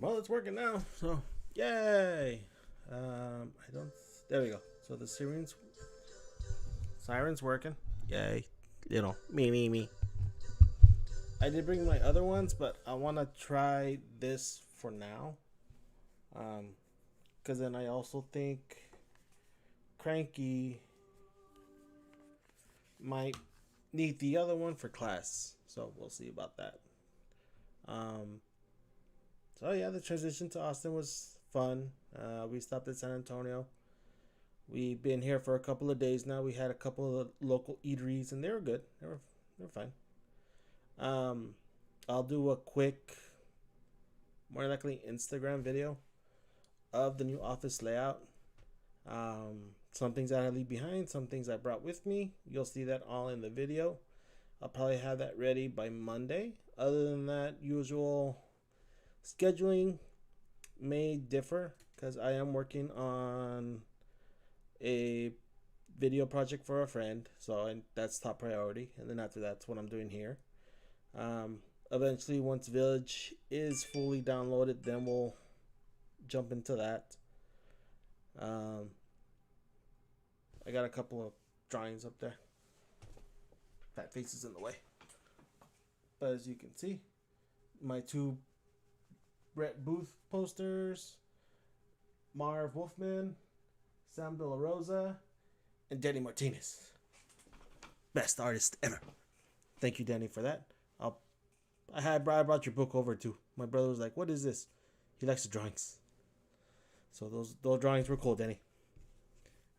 Well, it's working now, so yay! I don't. There we go. So the siren's working. Yay! Me. I did bring my other ones, but I want to try this for now. Because then I also think Cranky might need the other one for class. So we'll see about that. Um, so yeah, the transition to Austin was fun. We stopped at San Antonio. We've been here for a couple of days now. We had a couple of local eateries, and they were good. They were fine. I'll do a quick, more likely Instagram video of the new office layout. Some things I leave behind, some things I brought with me. You'll see that all in the video. I'll probably have that ready by Monday. Other than that, usual scheduling may differ because I am working on a video project for a friend, so that's top priority. And then after that's what I'm doing here. Eventually, once Village is fully downloaded, then we'll jump into that. I got a couple of drawings up there. Fat face is in the way. But as you can see, my two Brett Booth posters, Marv Wolfman, Sam De La Rosa, and Danny Martinez. Best artist ever. Thank you, Danny, for that. I brought your book over too. My brother was like, "What is this?" He likes the drawings. So those drawings were cool, Danny.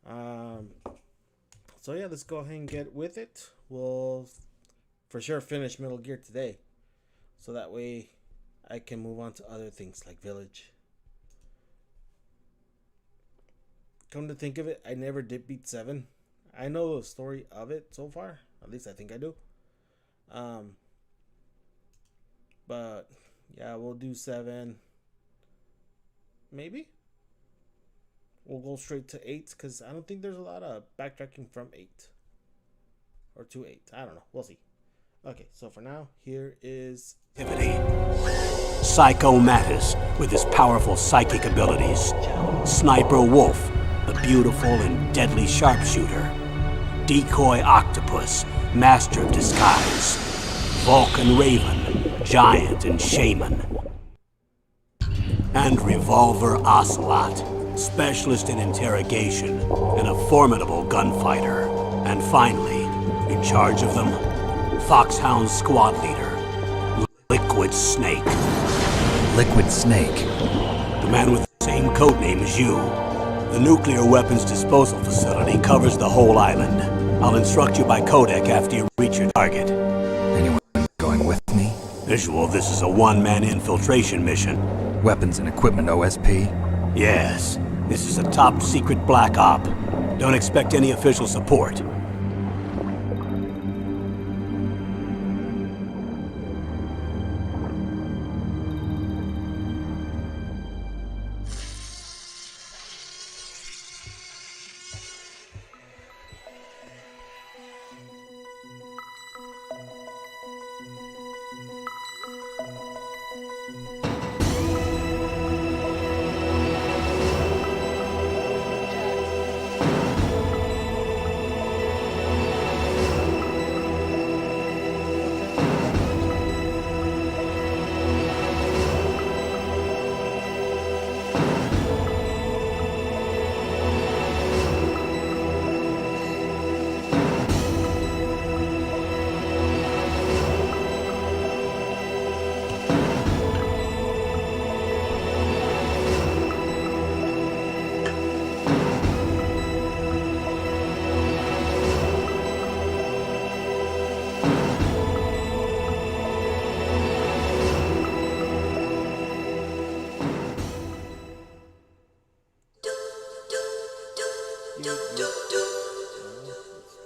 So yeah, let's go ahead and get with it. We'll for sure finish Metal Gear today, so that way I can move on to other things like Village. Come to think of it, I never did beat 7. I know the story of it so far. At least I think I do. But yeah, we'll do 7. Maybe we'll go straight to 8 because I don't think there's a lot of backtracking from 8 or to 8. I don't know. We'll see. Okay, so for now, here is Psycho Mantis with his powerful psychic abilities. Sniper Wolf, the beautiful and deadly sharpshooter. Decoy Octopus, master of disguise. Vulcan Raven, giant and shaman. And Revolver Ocelot, specialist in interrogation and a formidable gunfighter. And finally, in charge of them, Foxhound squad leader, Liquid Snake. Liquid Snake? The man with the same codename as you. The nuclear weapons disposal facility covers the whole island. I'll instruct you by codec after you reach your target. Anyone going with me? Visual, this is a one-man infiltration mission. Weapons and equipment OSP? Yes, this is a top-secret black op. Don't expect any official support.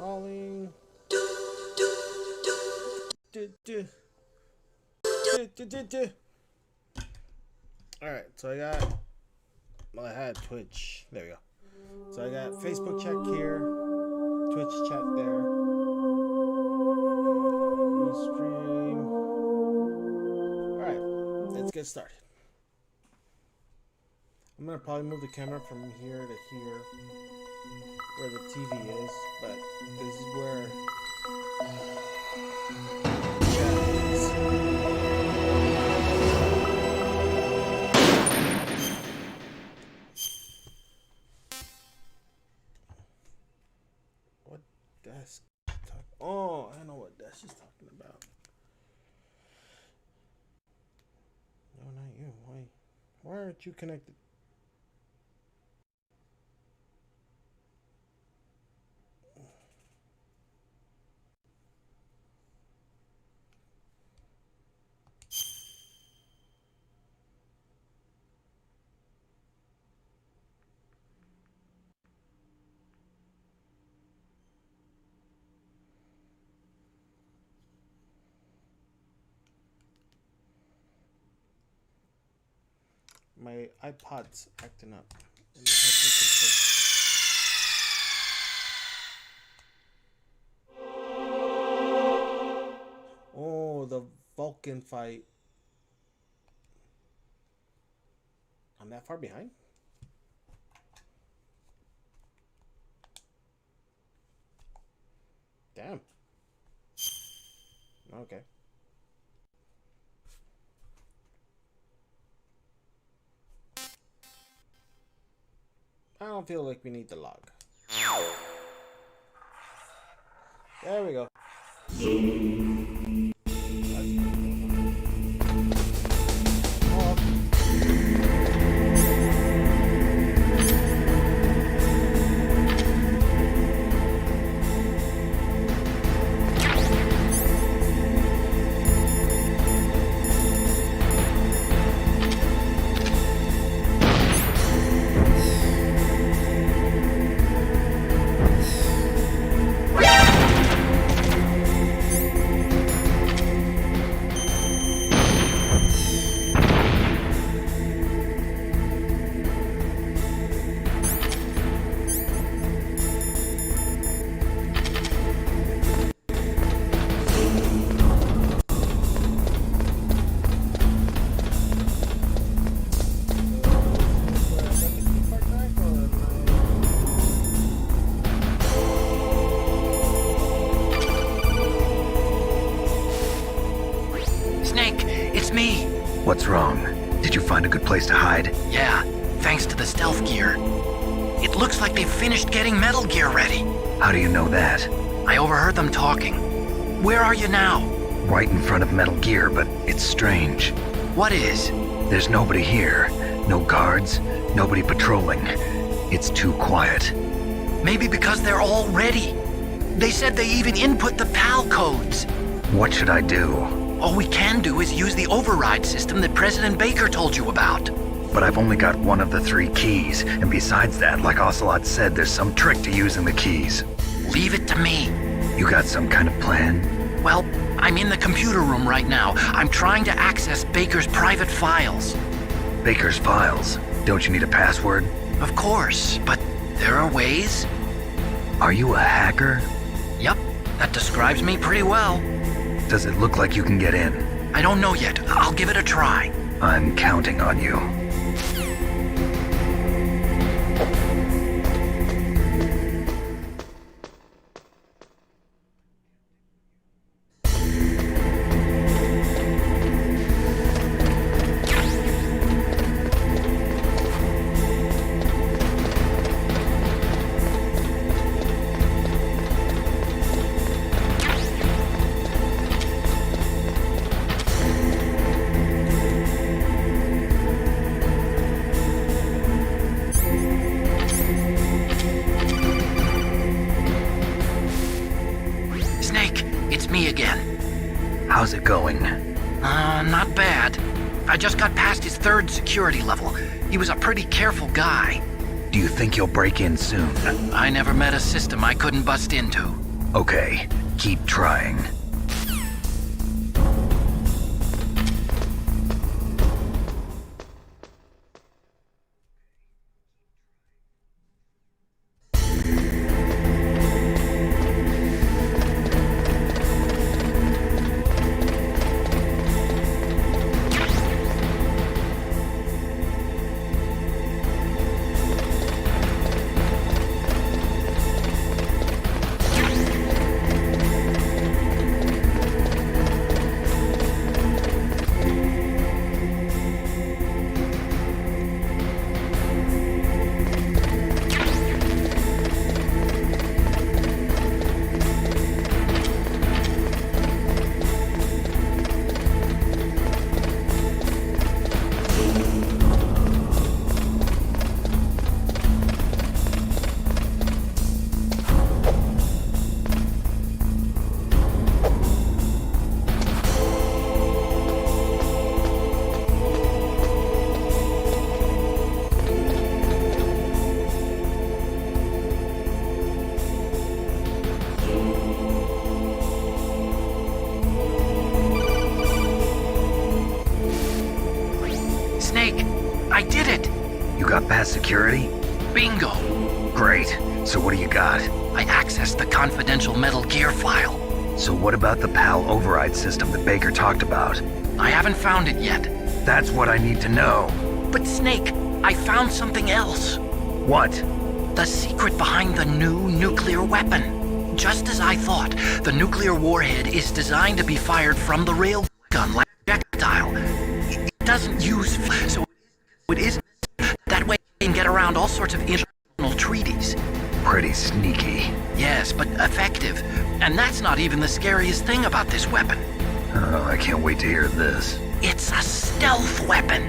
Installing. Alright, so I had Twitch. There we go. So I got Facebook chat here, Twitch chat there. Restream. Alright, let's get started. I'm gonna probably move the camera from here to here, where the TV is, but this is where chat is. What desk? Oh, I know what desk she's talking about. No, not you. Why aren't you connected? My iPod's acting up. And it has me confused. Oh, the Vulcan fight. I'm that far behind? Damn. Okay. I don't feel like we need the log. There we go. What's wrong? Did you find a good place to hide? Yeah, thanks to the stealth gear. It looks like they've finished getting Metal Gear ready. How do you know that? I overheard them talking. Where are you now? Right in front of Metal Gear, but it's strange. What is? There's nobody here. No guards, nobody patrolling. It's too quiet. Maybe because they're all ready. They said they even input the PAL codes. What should I do? All we can do is use the override system that President Baker told you about. But I've only got one of the 3 keys, and besides that, like Ocelot said, there's some trick to using the keys. Leave it to me. You got some kind of plan? Well, I'm in the computer room right now. I'm trying to access Baker's private files. Baker's files? Don't you need a password? Of course, but there are ways. Are you a hacker? Yep, that describes me pretty well. Does it look like you can get in? I don't know yet. I'll give it a try. I'm counting on you. How's it going? Not bad. I just got past his 3rd security level. He was a pretty careful guy. Do you think you'll break in soon? I never met a system I couldn't bust into. Okay, keep trying. Snake, I did it! You got past security? Bingo! Great. So what do you got? I accessed the confidential Metal Gear file. So what about the PAL override system that Baker talked about? I haven't found it yet. That's what I need to know. But Snake, I found something else. What? The secret behind the new nuclear weapon. Just as I thought, the nuclear warhead is designed to be fired from the railgun like a projectile. It doesn't use so it is that way you can get around all sorts of international treaties. Pretty sneaky. Yes, but effective. And that's not even the scariest thing about this weapon. Oh, I can't wait to hear this. It's a stealth weapon.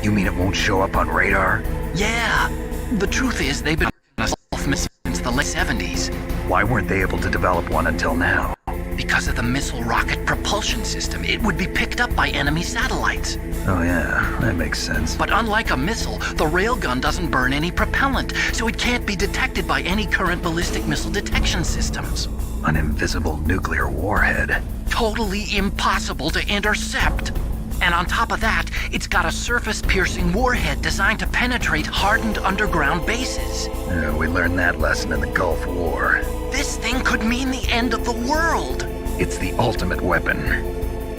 You mean it won't show up on radar? Yeah. The truth is, they've been working on a stealth missile since the late 70s. Why weren't they able to develop one until now? Because of the missile rocket propulsion system, it would be picked up by enemy satellites. Oh yeah, that makes sense. But unlike a missile, the railgun doesn't burn any propellant, so it can't be detected by any current ballistic missile detection systems. An invisible nuclear warhead. Totally impossible to intercept. And on top of that, it's got a surface-piercing warhead designed to penetrate hardened underground bases. Yeah, we learned that lesson in the Gulf War. This thing could mean the end of the world. It's the ultimate weapon.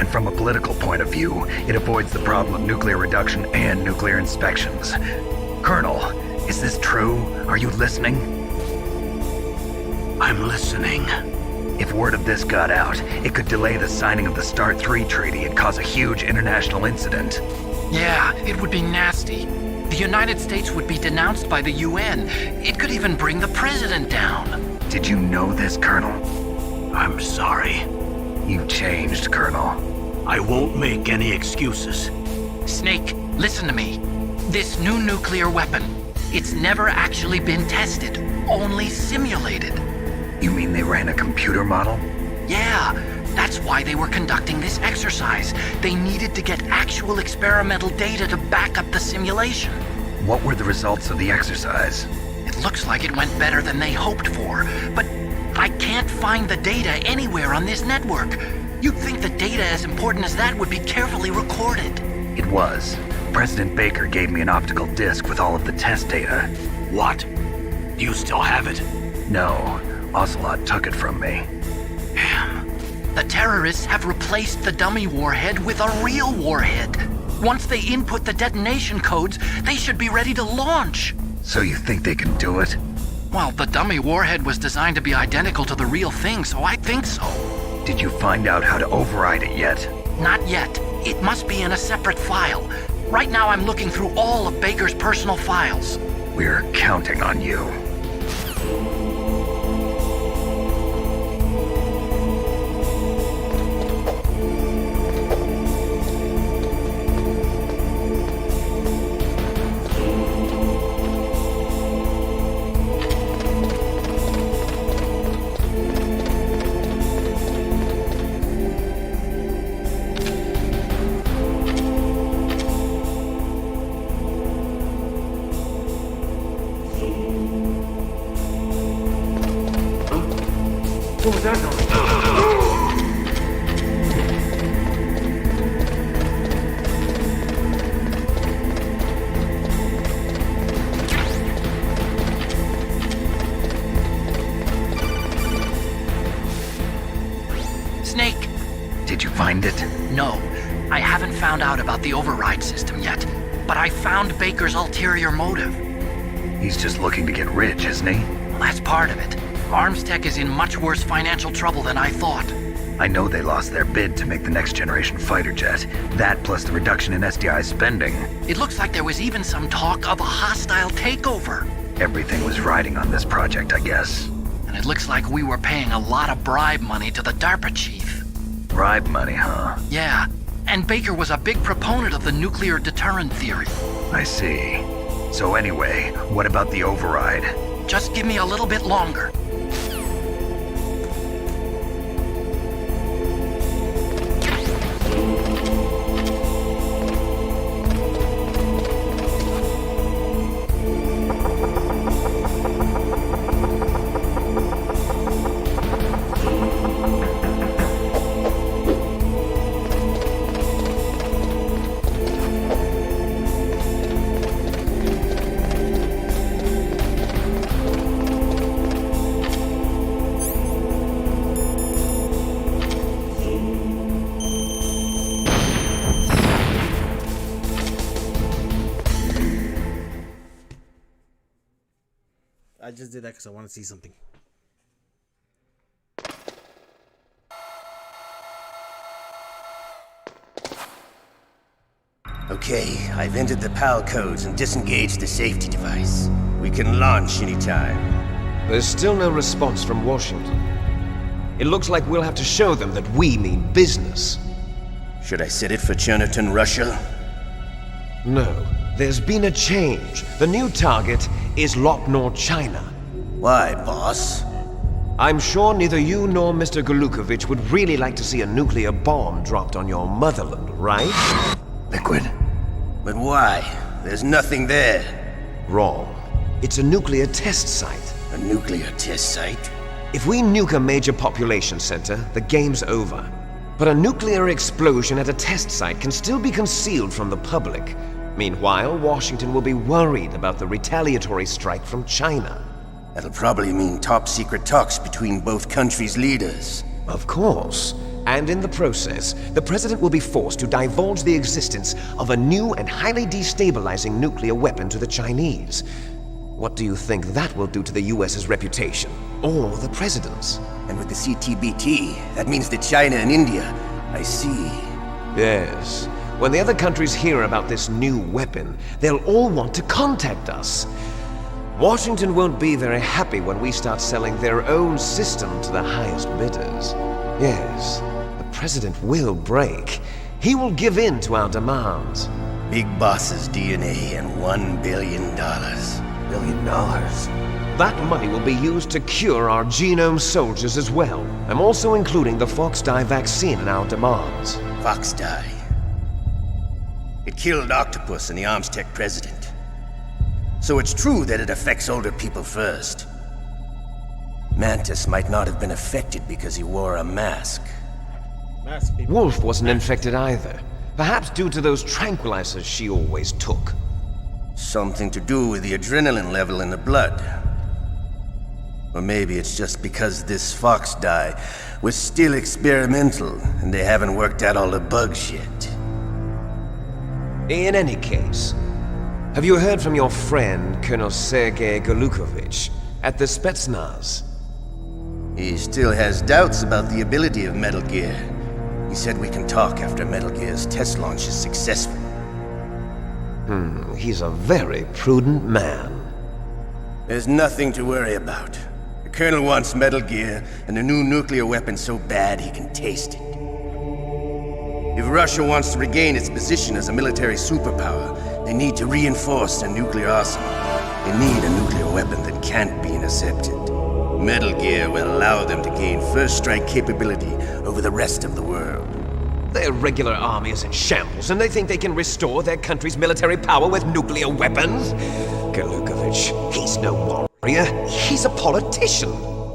And from a political point of view, it avoids the problem of nuclear reduction and nuclear inspections. Colonel, is this true? Are you listening? I'm listening. If word of this got out, it could delay the signing of the START 3 treaty and cause a huge international incident. Yeah, it would be nasty. The United States would be denounced by the UN. It could even bring the president down. Did you know this, Colonel? I'm sorry. You've changed, Colonel. I won't make any excuses. Snake, listen to me. This new nuclear weapon, it's never actually been tested, only simulated. You mean they ran a computer model? Yeah, that's why they were conducting this exercise. They needed to get actual experimental data to back up the simulation. What were the results of the exercise? It looks like it went better than they hoped for, but I can't find the data anywhere on this network. You'd think the data as important as that would be carefully recorded. It was. President Baker gave me an optical disc with all of the test data. What? Do you still have it? No, Ocelot took it from me. Damn. The terrorists have replaced the dummy warhead with a real warhead. Once they input the detonation codes, they should be ready to launch. So you think they can do it? Well, the dummy warhead was designed to be identical to the real thing, so I think so. Did you find out how to override it yet? Not yet. It must be in a separate file. Right now I'm looking through all of Baker's personal files. We're counting on you. Snake! Did you find it? No, I haven't found out about the override system yet, but I found Baker's ulterior motive. He's just looking to get rich, isn't he? Well, that's part of it. Armstech is in much worse financial trouble than I thought. I know they lost their bid to make the next generation fighter jet. That plus the reduction in SDI spending. It looks like there was even some talk of a hostile takeover. Everything was riding on this project, I guess. And it looks like we were paying a lot of bribe money to the DARPA chief. Bribe money, huh? Yeah, and Baker was a big proponent of the nuclear deterrent theory. I see. So anyway, what about the override? Just give me a little bit longer. I just did that because I want to see something. Okay, I've entered the PAL codes and disengaged the safety device. We can launch anytime. There's still no response from Washington. It looks like we'll have to show them that we mean business. Should I set it for Cherniton, Russia? No, there's been a change. The new target is Lopnor, China. Why, boss? I'm sure neither you nor Mr. Golukovich would really like to see a nuclear bomb dropped on your motherland, right? Liquid. But why? There's nothing there. Wrong. It's a nuclear test site. A nuclear test site? If we nuke a major population center, the game's over. But a nuclear explosion at a test site can still be concealed from the public. Meanwhile, Washington will be worried about the retaliatory strike from China. That'll probably mean top-secret talks between both countries' leaders. Of course. And in the process, the president will be forced to divulge the existence of a new and highly destabilizing nuclear weapon to the Chinese. What do you think that will do to the US's reputation? Or the president's? And with the CTBT, that means that China and India. I see. Yes. When the other countries hear about this new weapon, they'll all want to contact us. Washington won't be very happy when we start selling their own system to the highest bidders. Yes, the president will break. He will give in to our demands. Big Boss's DNA and $1 billion. $1 billion? That money will be used to cure our genome soldiers as well. I'm also including the Fox-Die vaccine in our demands. Fox-Die. It killed Octopus and the Armstech president. So it's true that it affects older people first. Mantis might not have been affected because he wore a mask. Wolf wasn't infected either. Perhaps due to those tranquilizers she always took. Something to do with the adrenaline level in the blood. Or maybe it's just because this Fox-Die was still experimental and they haven't worked out all the bugs yet. In any case, have you heard from your friend, Colonel Sergei Golukovich, at the Spetsnaz? He still has doubts about the ability of Metal Gear. He said we can talk after Metal Gear's test launch is successful. He's a very prudent man. There's nothing to worry about. The Colonel wants Metal Gear and a new nuclear weapon so bad he can taste it. If Russia wants to regain its position as a military superpower, they need to reinforce their nuclear arsenal. They need a nuclear weapon that can't be intercepted. Metal Gear will allow them to gain first strike capability over the rest of the world. Their regular army is in shambles, and they think they can restore their country's military power with nuclear weapons? Golukovich, he's no warrior. He's a politician.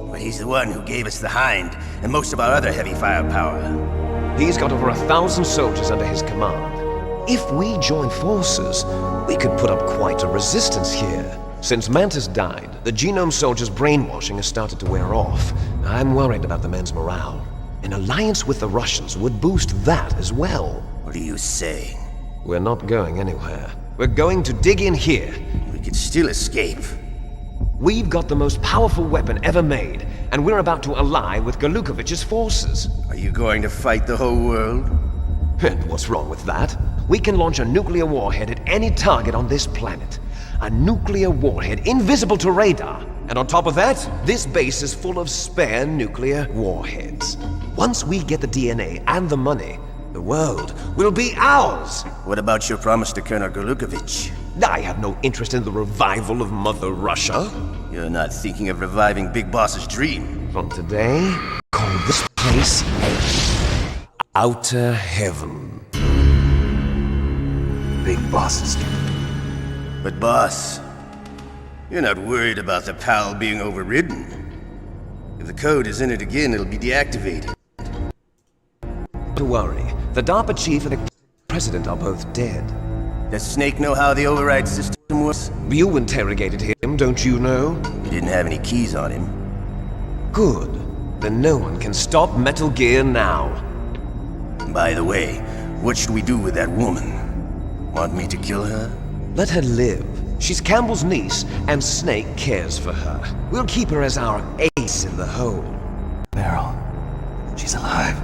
But he's the one who gave us the Hind and most of our other heavy firepower. He's got over 1,000 soldiers under his command. If we join forces, we could put up quite a resistance here. Since Mantis died, the genome soldiers' brainwashing has started to wear off. I'm worried about the men's morale. An alliance with the Russians would boost that as well. What are you saying? We're not going anywhere. We're going to dig in here. We could still escape. We've got the most powerful weapon ever made, and we're about to ally with Golukovich's forces. Are you going to fight the whole world? And what's wrong with that? We can launch a nuclear warhead at any target on this planet. A nuclear warhead invisible to radar. And on top of that, this base is full of spare nuclear warheads. Once we get the DNA and the money, the world will be ours! What about your promise to Colonel Golukovich? I have no interest in the revival of Mother Russia. You're not thinking of reviving Big Boss's dream. From today, call this place Outer Heaven. Big Boss's dream. But boss, you're not worried about the PAL being overridden. If the code is in it again, it'll be deactivated. Don't worry. The DARPA chief and the president are both dead. Does Snake know how the override system works? You interrogated him, don't you know? He didn't have any keys on him. Good. Then no one can stop Metal Gear now. By the way, what should we do with that woman? Want me to kill her? Let her live. She's Campbell's niece, and Snake cares for her. We'll keep her as our ace in the hole. Meryl, she's alive.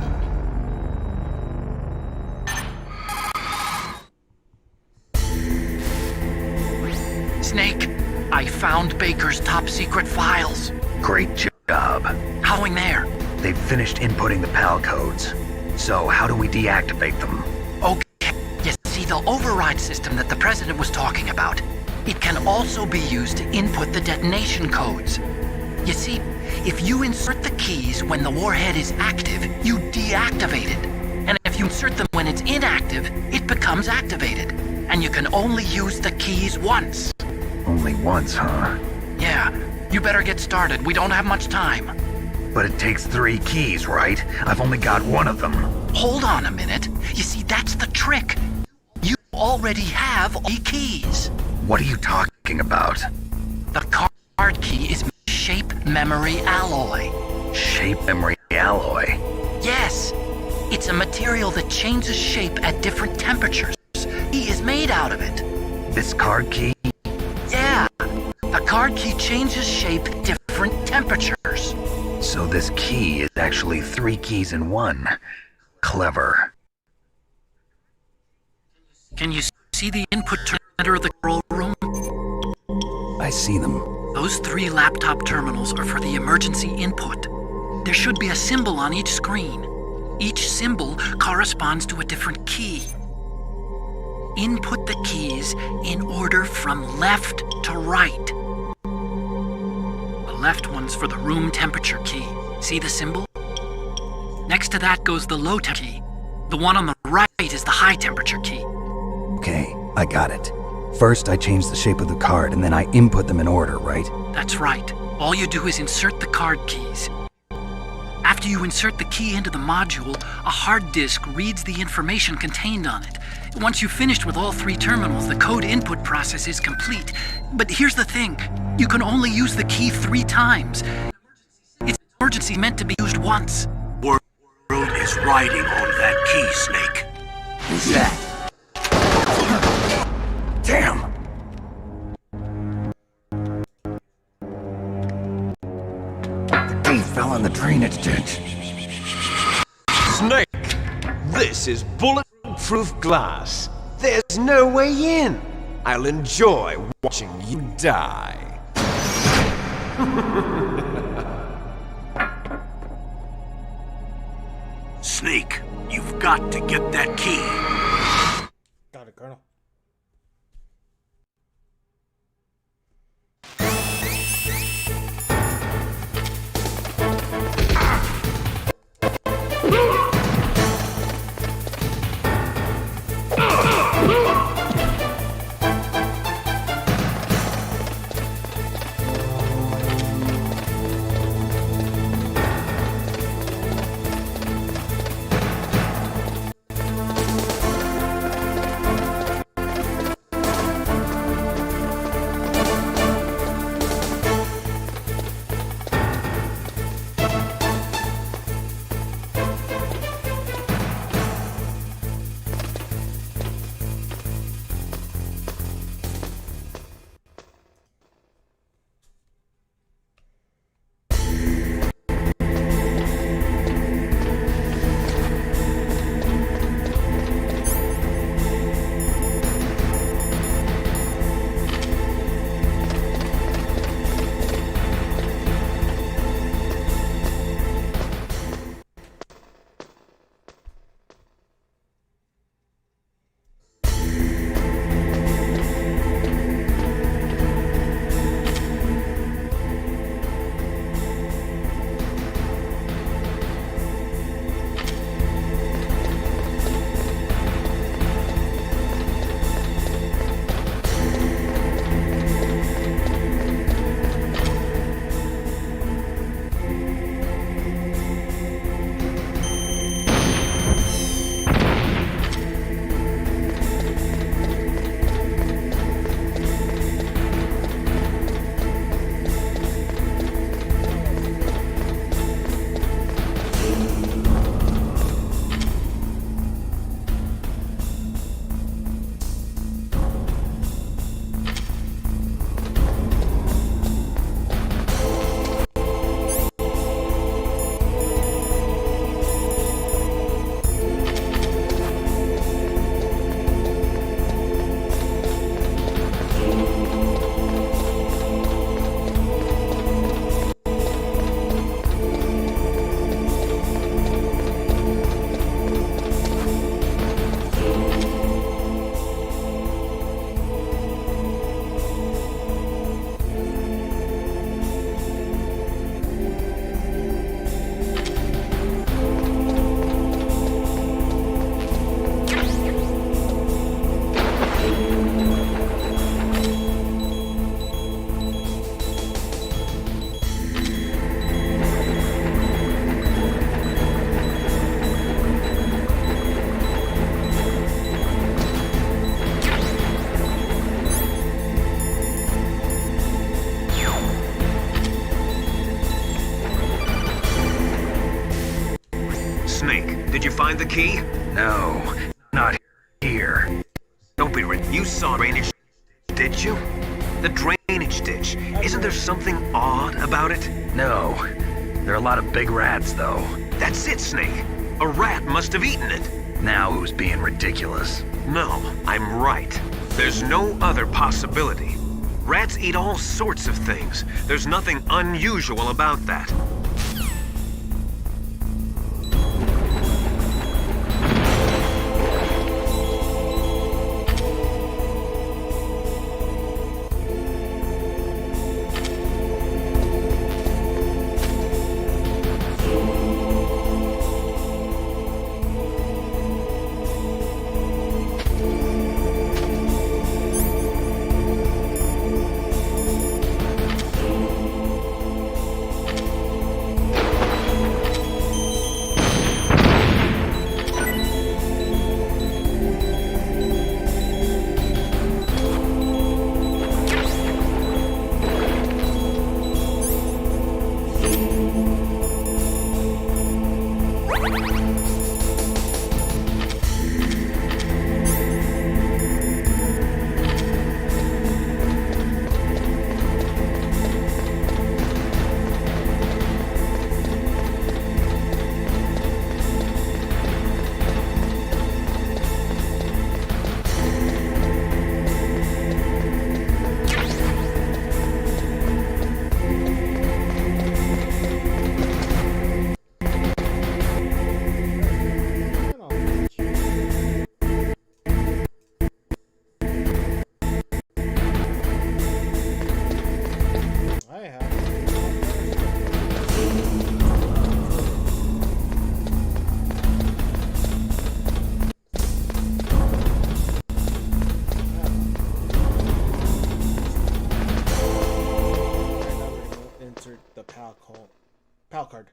Snake, I found Baker's top-secret files. Great job. How in there? They've finished inputting the PAL codes. So how do we deactivate them? Okay, you see the override system that the President was talking about? It can also be used to input the detonation codes. You see, if you insert the keys when the warhead is active, you deactivate it. And if you insert them when it's inactive, it becomes activated. And you can only use the keys once. Only once, huh? Yeah, you better get started. We don't have much time. But it takes 3 keys, right? I've only got 1 of them. Hold on a minute. You see, that's the trick. You already have all the keys. What are you talking about? The card key is shape memory alloy. Shape memory alloy? Yes. It's a material that changes shape at different temperatures. Key is made out of it. This card key? Yeah. The card key changes shape at different temperatures. So this key is actually 3 keys in 1. Clever. Can you see the input terminal of the control room? I see them. Those 3 laptop terminals are for the emergency input. There should be a symbol on each screen. Each symbol corresponds to a different key. Input the keys in order from left to right. The left one's for the room temperature key. See the symbol? Next to that goes the low temp key. The one on the right is the high temperature key. Okay, I got it. First, I change the shape of the card, and then I input them in order, right? That's right. All you do is insert the card keys. After you insert the key into the module, a hard disk reads the information contained on it. Once you've finished with all 3 terminals, the code input process is complete. But here's the thing. You can only use the key 3 times. It's emergency meant to be used once. World is riding on that key, Snake. Who's that? Damn! The key fell on the drainage ditch. Snake! This is bulletproof glass. There's no way in. I'll enjoy watching you die. Snake, you've got to get that key. Got it, Colonel. the key? No, not here. Don't be ridiculous. You saw drainage, did you? The drainage ditch. Isn't there something odd about it? No. There are a lot of big rats, though. That's it, Snake. A rat must have eaten it. Now who's being ridiculous? No, I'm right. There's no other possibility. Rats eat all sorts of things. There's nothing unusual about that. PAL card.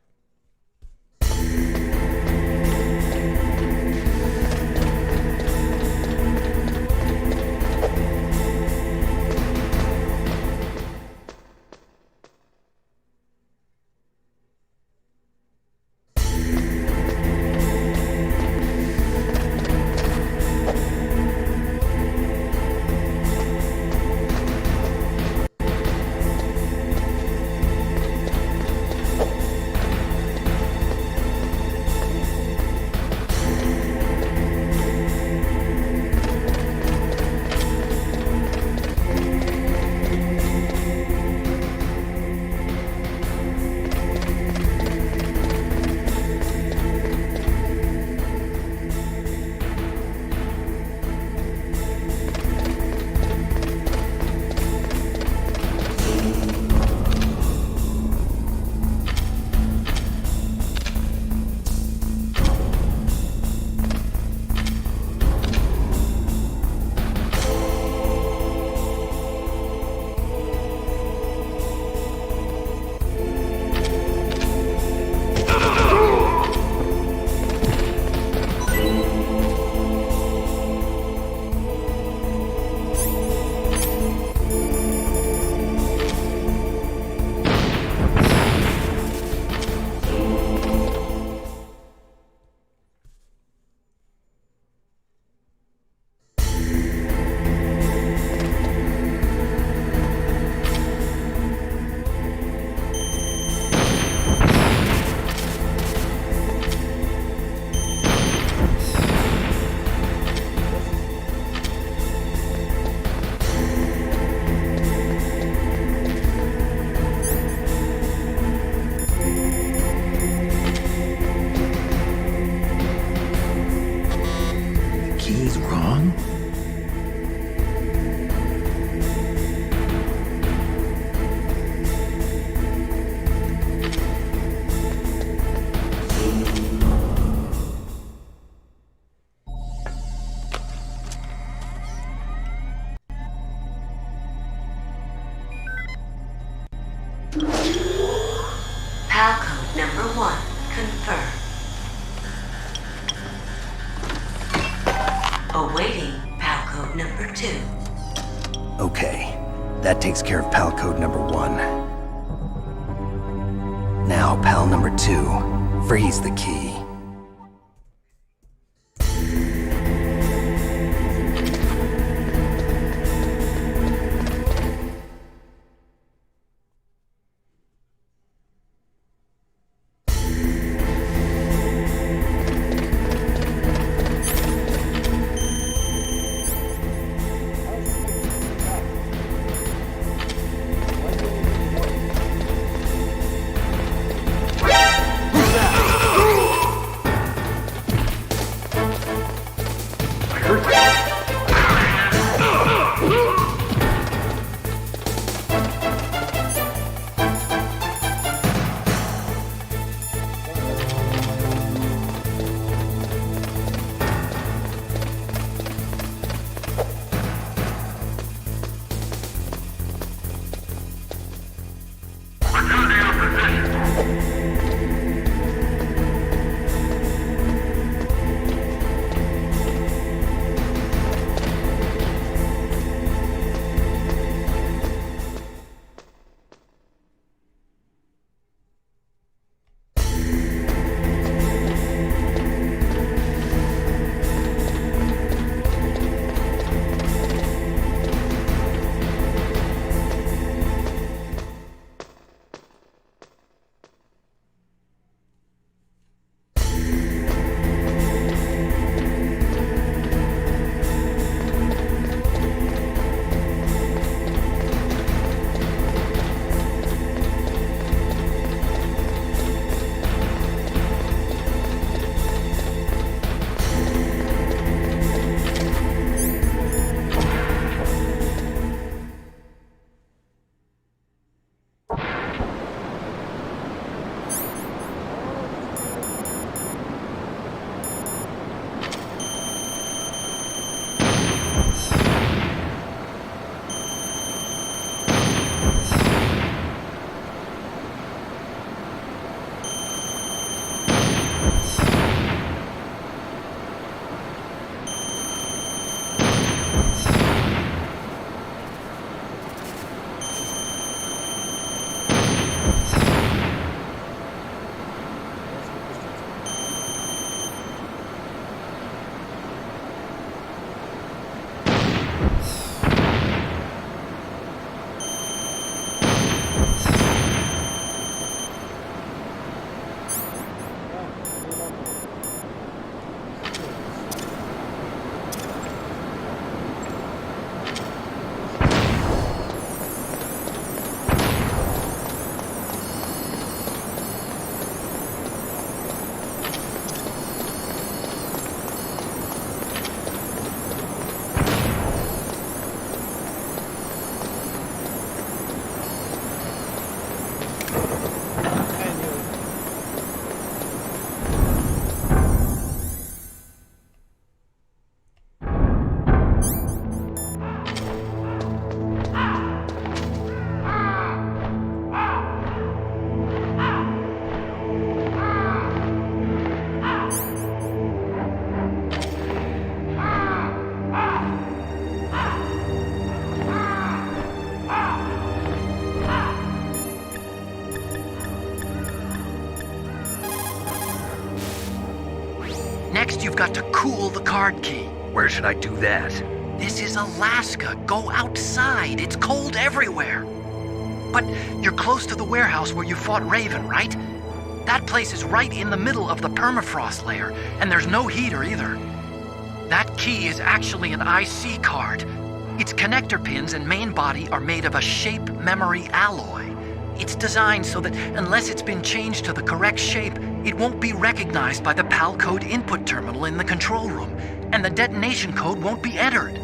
PAL code number 1 confirmed. Awaiting PAL code number 2. Okay, that takes care of PAL code number 1. Now, PAL number 2, freeze the key. you've got to cool the card key. Where should I do that? This is Alaska. Go outside. It's cold everywhere. But you're close to the warehouse where you fought Raven, right? That place is right in the middle of the permafrost layer, and there's no heater either. That key is actually an IC card. Its connector pins and main body are made of a shape memory alloy. It's designed so that unless it's been changed to the correct shape, it won't be recognized by the PAL code input terminal in the control room, and the detonation code won't be entered.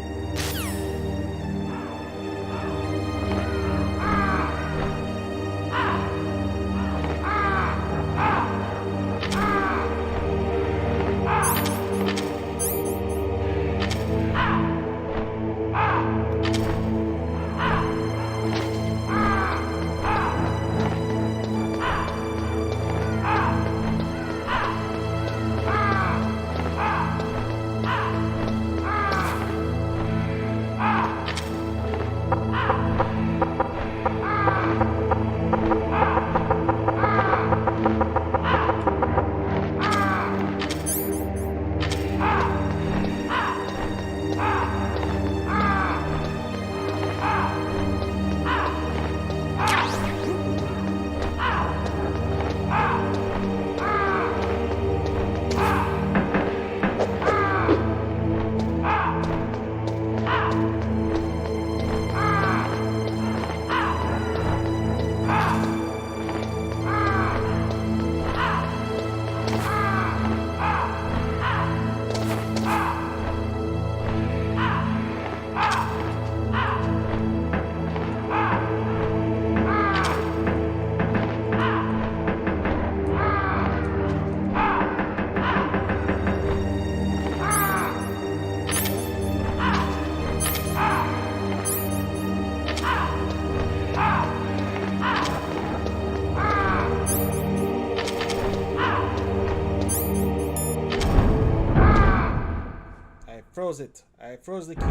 I froze the key. I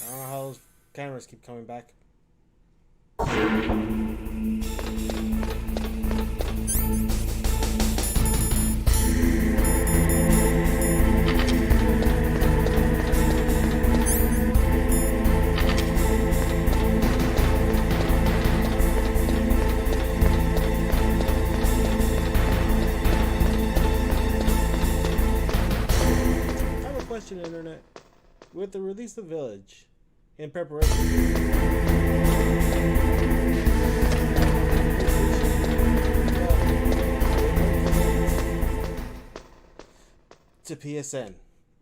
don't know how those cameras keep coming back. Internet, with the release of Village, in preparation to PSN,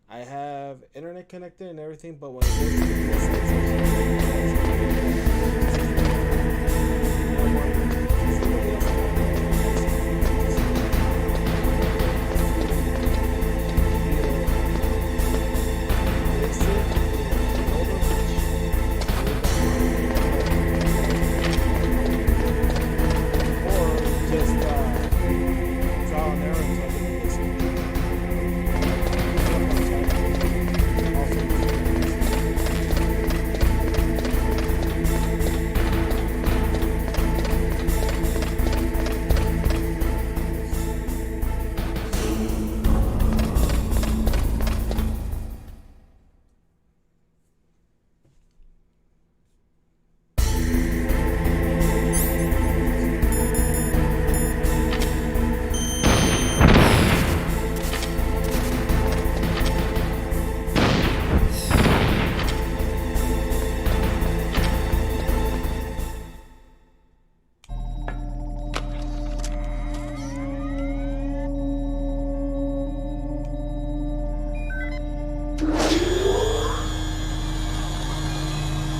I have internet connected and everything, but when it goes to the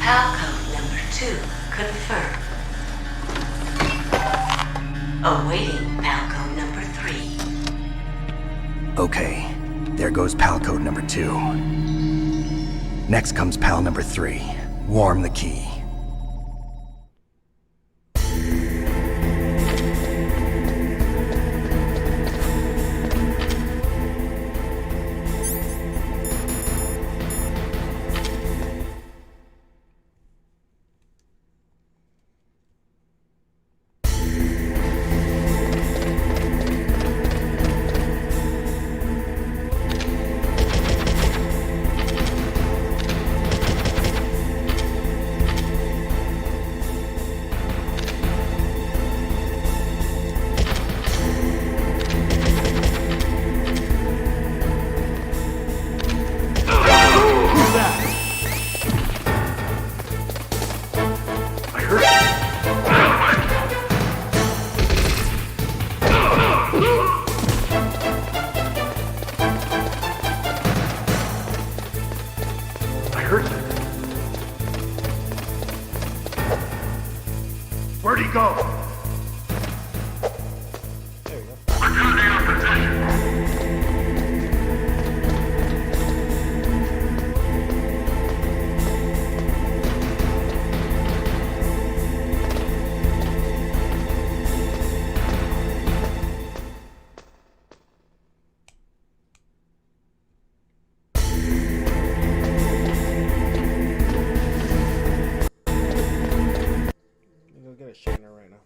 PAL code number 2 confirmed. Awaiting PAL code number 3. Okay, there goes PAL code number 2. Next comes PAL number 3. Warm the key. hurt you. Where'd he go? There we go. I'm counting on possession. Go get a shiner right now.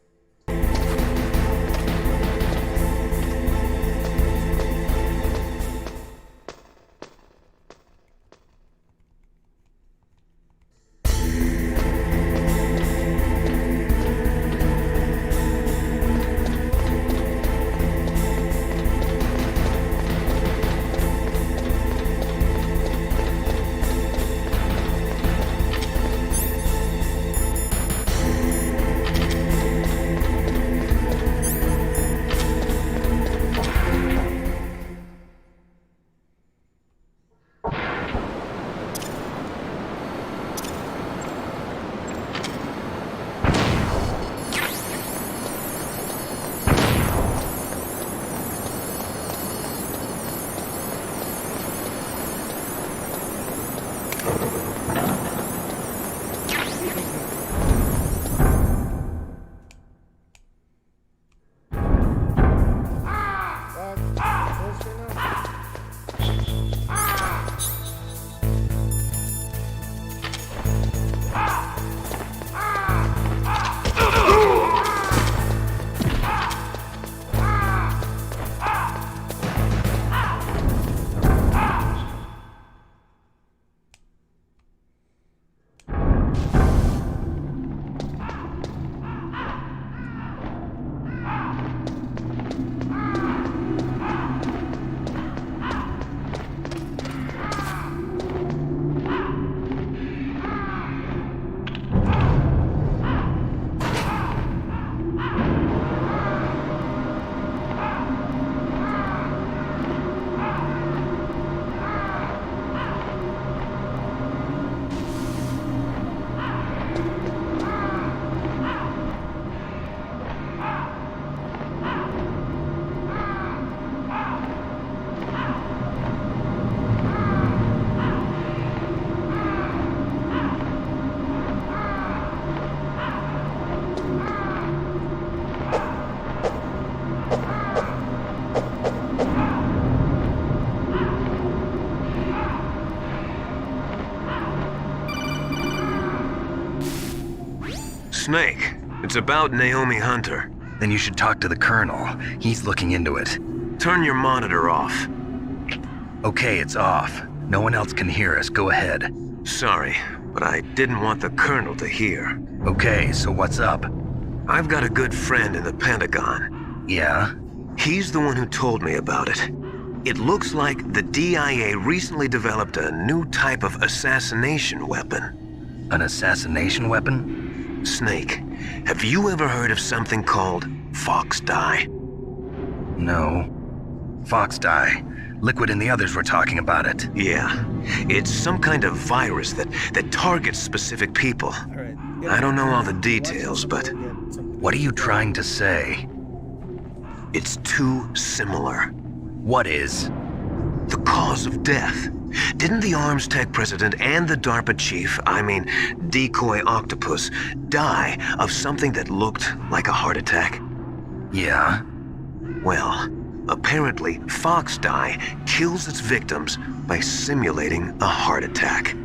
Snake, it's about Naomi Hunter. Then you should talk to the Colonel. He's looking into it. Turn your monitor off. Okay, it's off. No one else can hear us. Go ahead. Sorry, but I didn't want the Colonel to hear. Okay, so what's up? I've got a good friend in the Pentagon. Yeah? He's the one who told me about it. It looks like the DIA recently developed a new type of assassination weapon. An assassination weapon? Snake, have you ever heard of something called Fox Dye? No. Fox Dye. Liquid and the others were talking about it. Yeah. It's some kind of virus that targets specific people. All right. I don't know all the details, but What are you trying to say? it's too similar. What is? The cause of death. Didn't the Arms Tech president and the DARPA chief, Decoy Octopus, die of something that looked like a heart attack? Yeah? Well, apparently Fox Dye kills its victims by simulating a heart attack.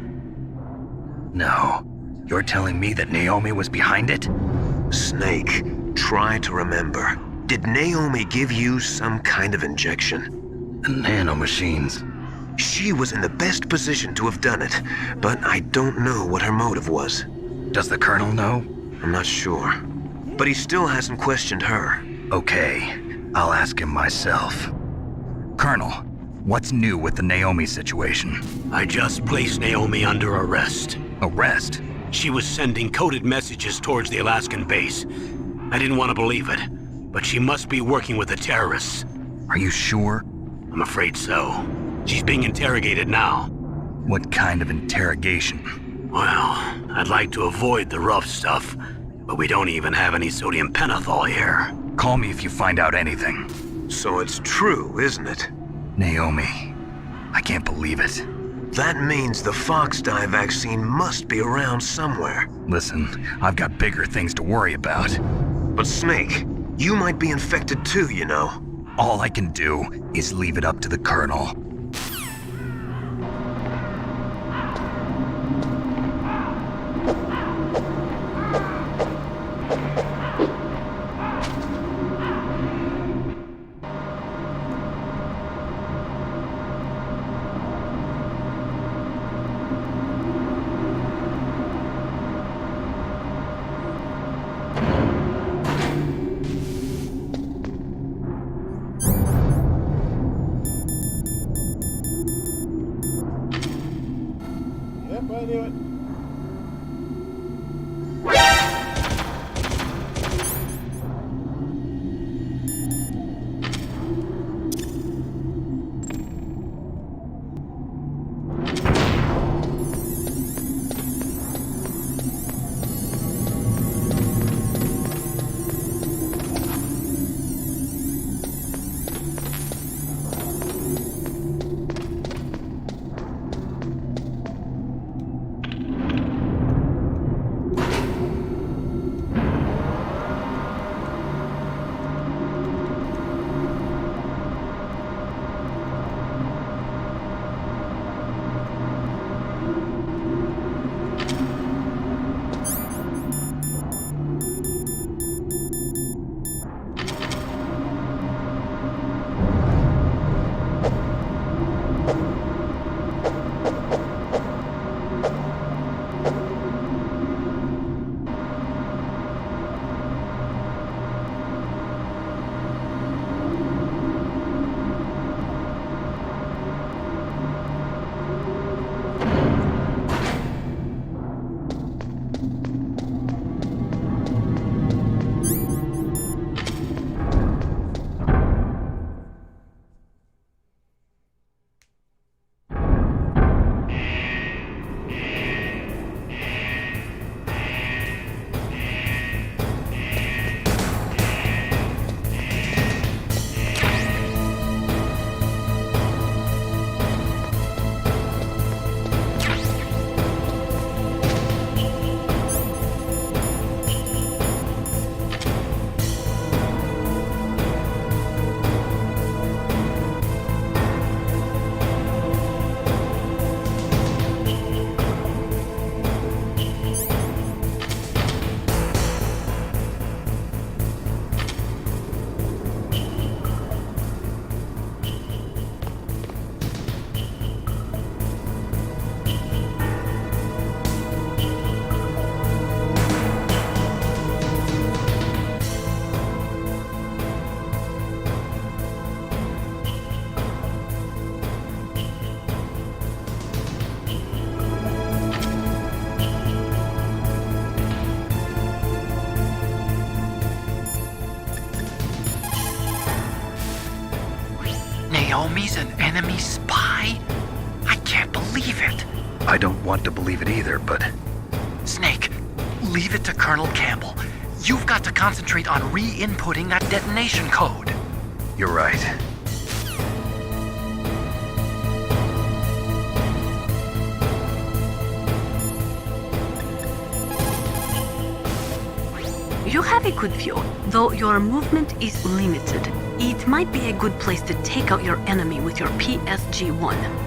No. You're telling me that Naomi was behind it? Snake, try to remember. Did Naomi give you some kind of injection? The nanomachines. She was in the best position to have done it, but I don't know what her motive was. Does the Colonel know? I'm not sure. But he still hasn't questioned her. Okay, I'll ask him myself. Colonel, what's new with the Naomi situation? I just placed Naomi under arrest. Arrest? She was sending coded messages towards the Alaskan base. I didn't want to believe it, but she must be working with the terrorists. Are you sure? I'm afraid so. She's being interrogated now. What kind of interrogation? Well, I'd like to avoid the rough stuff, but we don't even have any sodium pentothal here. Call me if you find out anything. So it's true, isn't it? Naomi, I can't believe it. That means the Fox-Die vaccine must be around somewhere. Listen, I've got bigger things to worry about. But Snake, you might be infected too, you know. All I can do is leave it up to the Colonel. Yep, I knew it. Naomi's an enemy spy? I can't believe it. I don't want to believe it either, but Snake, leave it to Colonel Campbell. You've got to concentrate on re-inputting that detonation code. you're right. You have a good view, though your movement is limited. It might be a good place to take out your enemy with your PSG-1.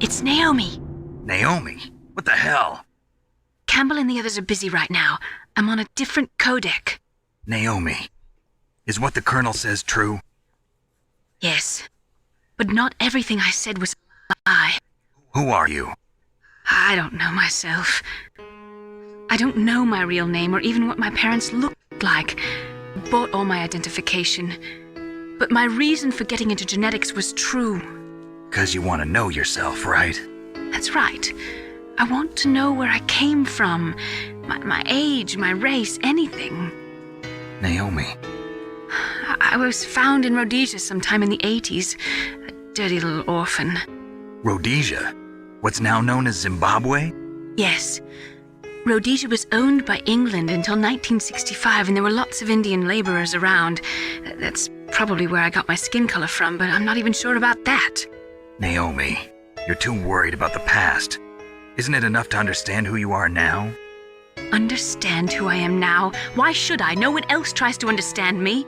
It's Naomi. Naomi? What the hell? Campbell and the others are busy right now. I'm on a different codec. Naomi, is what the Colonel says true? Yes. But not everything I said was a lie. Who are you? I don't know myself. I don't know my real name or even what my parents looked like. Bought all my identification. But my reason for getting into genetics was true. 'Cause you want to know yourself, right? That's right. I want to know where I came from. My age, my race, anything. Naomi. I was found in Rhodesia sometime in the 80s. A dirty little orphan. Rhodesia? What's now known as Zimbabwe? Yes. Rhodesia was owned by England until 1965, and there were lots of Indian laborers around. That's probably where I got my skin color from, but I'm not even sure about that. Naomi, you're too worried about the past. Isn't it enough to understand who you are now? Understand who I am now? Why should I? No one else tries to understand me.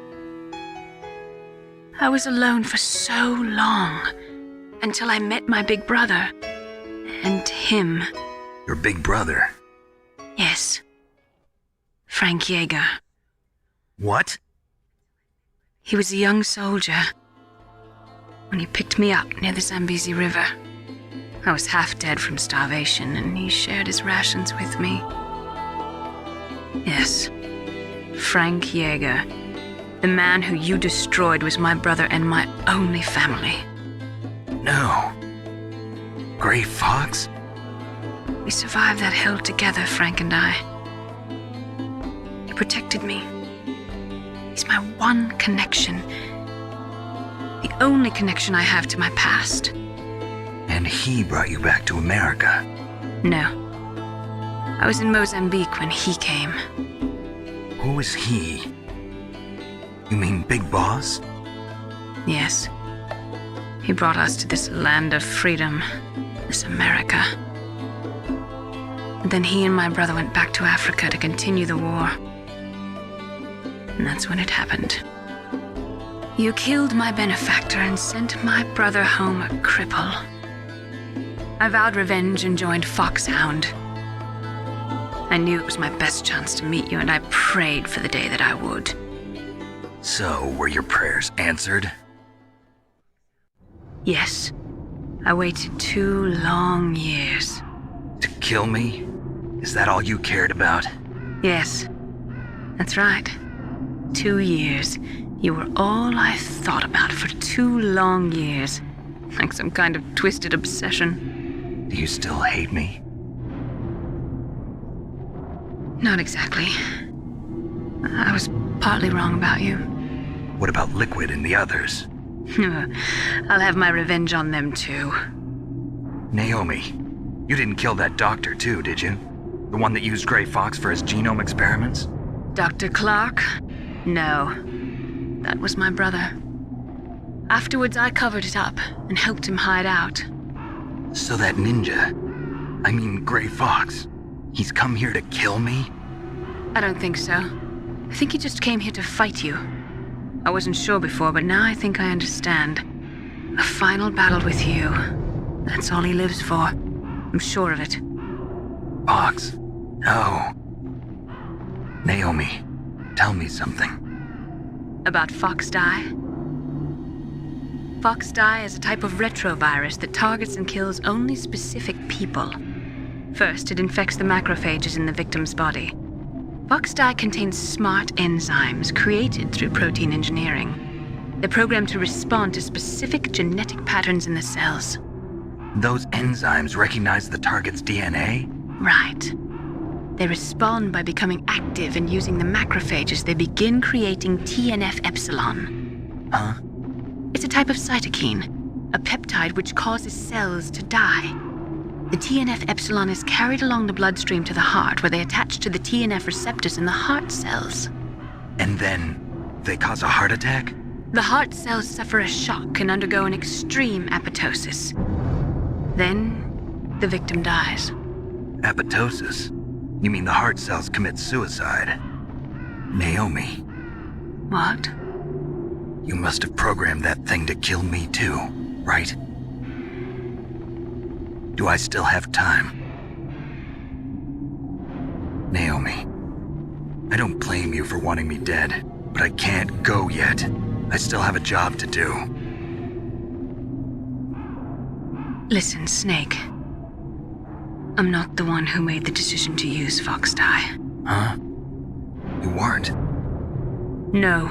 I was alone for so long, until I met my big brother. And him. Your big brother? Yes. Frank Yeager. What? He was a young soldier when he picked me up near the Zambezi River. I was half dead from starvation, and he shared his rations with me. Yes, Frank Yeager. The man who you destroyed was my brother and my only family. No. Gray Fox? We survived that hell together, Frank and I. He protected me. He's my one connection. The only connection I have to my past. And he brought you back to America? No. I was in Mozambique when he came. Who is he? You mean Big Boss? Yes. He brought us to this land of freedom, this America. And then he and my brother went back to Africa to continue the war. And that's when it happened. You killed my benefactor and sent my brother home a cripple. I vowed revenge and joined Foxhound. I knew it was my best chance to meet you, and I prayed for the day that I would. So, were your prayers answered? Yes. I waited 2 long years. To kill me? Is that all you cared about? Yes. That's right. 2 years. You were all I thought about for 2 long years. Like some kind of twisted obsession. Do you still hate me? Not exactly. I was partly wrong about you. What about Liquid and the others? I'll have my revenge on them too. Naomi, you didn't kill that doctor too, did you? The one that used Gray Fox for his genome experiments? Dr. Clark? No. That was my brother. Afterwards, I covered it up and helped him hide out. So that ninja, I mean Gray Fox, he's come here to kill me? I don't think so. I think he just came here to fight you. I wasn't sure before, but now I think I understand. A final battle with you. That's all he lives for. I'm sure of it. Fox? No. Naomi, tell me something. About FoxDie? FoxDie is a type of retrovirus that targets and kills only specific people. First, it infects the macrophages in the victim's body. FoxDie contains smart enzymes created through protein engineering. They're programmed to respond to specific genetic patterns in the cells. Those enzymes recognize the target's DNA? Right. They respond by becoming active and using the macrophages. They begin creating TNF-epsilon. Huh? It's a type of cytokine, a peptide which causes cells to die. The TNF-epsilon is carried along the bloodstream to the heart, where they attach to the TNF receptors in the heart cells. And then they cause a heart attack? The heart cells suffer a shock and undergo an extreme apoptosis. Then, the victim dies. Apoptosis? You mean the heart cells commit suicide? Naomi. What? You must have programmed that thing to kill me too, right? Do I still have time? Naomi, I don't blame you for wanting me dead, but I can't go yet. I still have a job to do. Listen, Snake. I'm not the one who made the decision to use Fox Die. Huh? You weren't? No.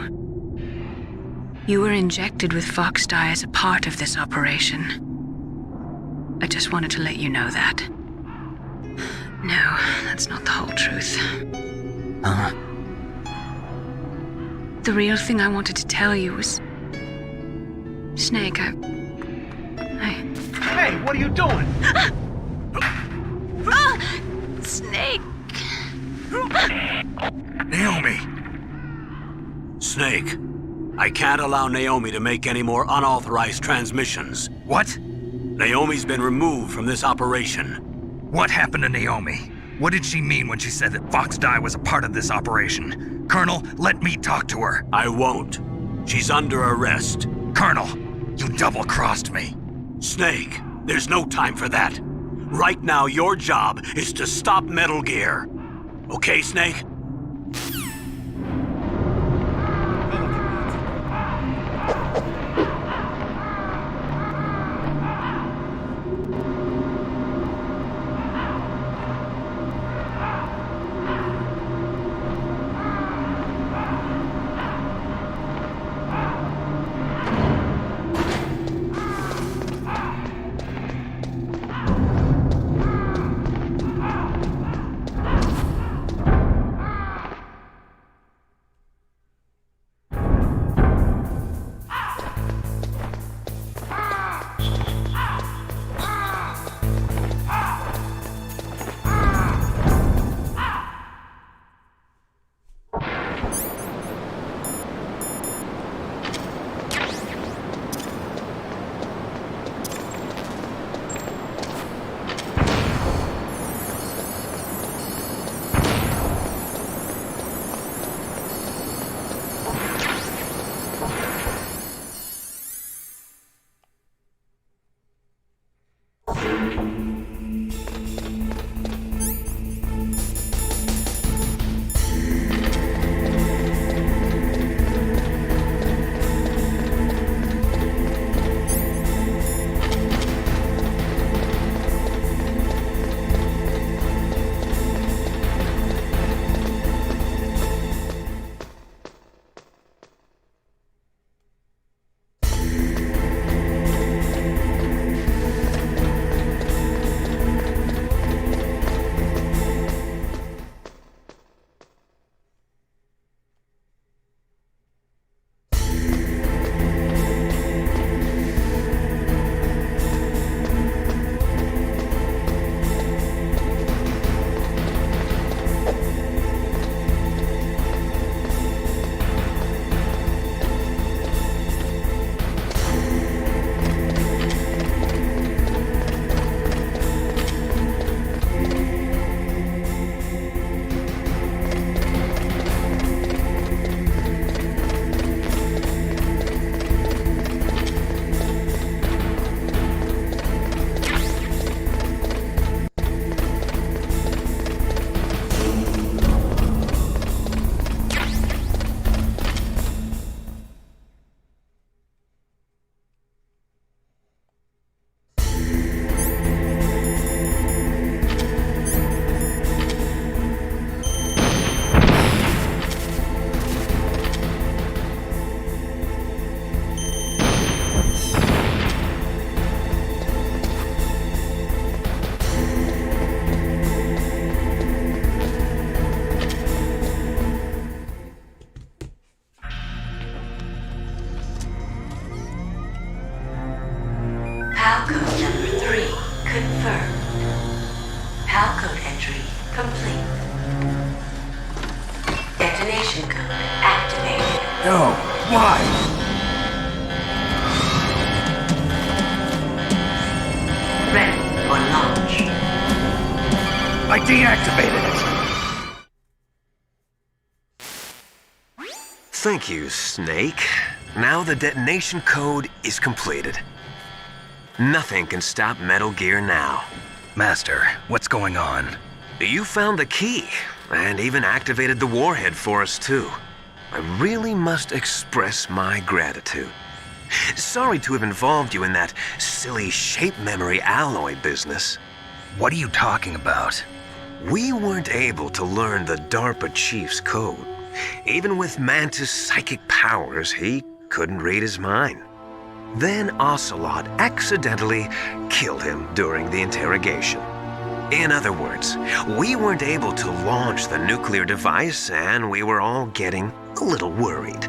You were injected with Fox Die as a part of this operation. I just wanted to let you know that. No, that's not the whole truth. Huh? The real thing I wanted to tell you was... Snake, I... Hey, what are you doing? Snake! Naomi! Snake, I can't allow Naomi to make any more unauthorized transmissions. What? Naomi's been removed from this operation. What happened to Naomi? What did she mean when she said that Fox Die was a part of this operation? Colonel, let me talk to her. I won't. She's under arrest. Colonel, you double-crossed me. Snake, there's no time for that. Right now, your job is to stop Metal Gear. Okay, Snake? No, why? Ready for launch. I deactivated it. Thank you, Snake. Now the detonation code is completed. Nothing can stop Metal Gear now. Master, what's going on? You found the key, and even activated the warhead for us too. I really must express my gratitude. Sorry to have involved you in that silly shape memory alloy business. What are you talking about? We weren't able to learn the DARPA chief's code. Even with Mantis' psychic powers, he couldn't read his mind. Then Ocelot accidentally killed him during the interrogation. In other words, we weren't able to launch the nuclear device, and we were all getting a little worried.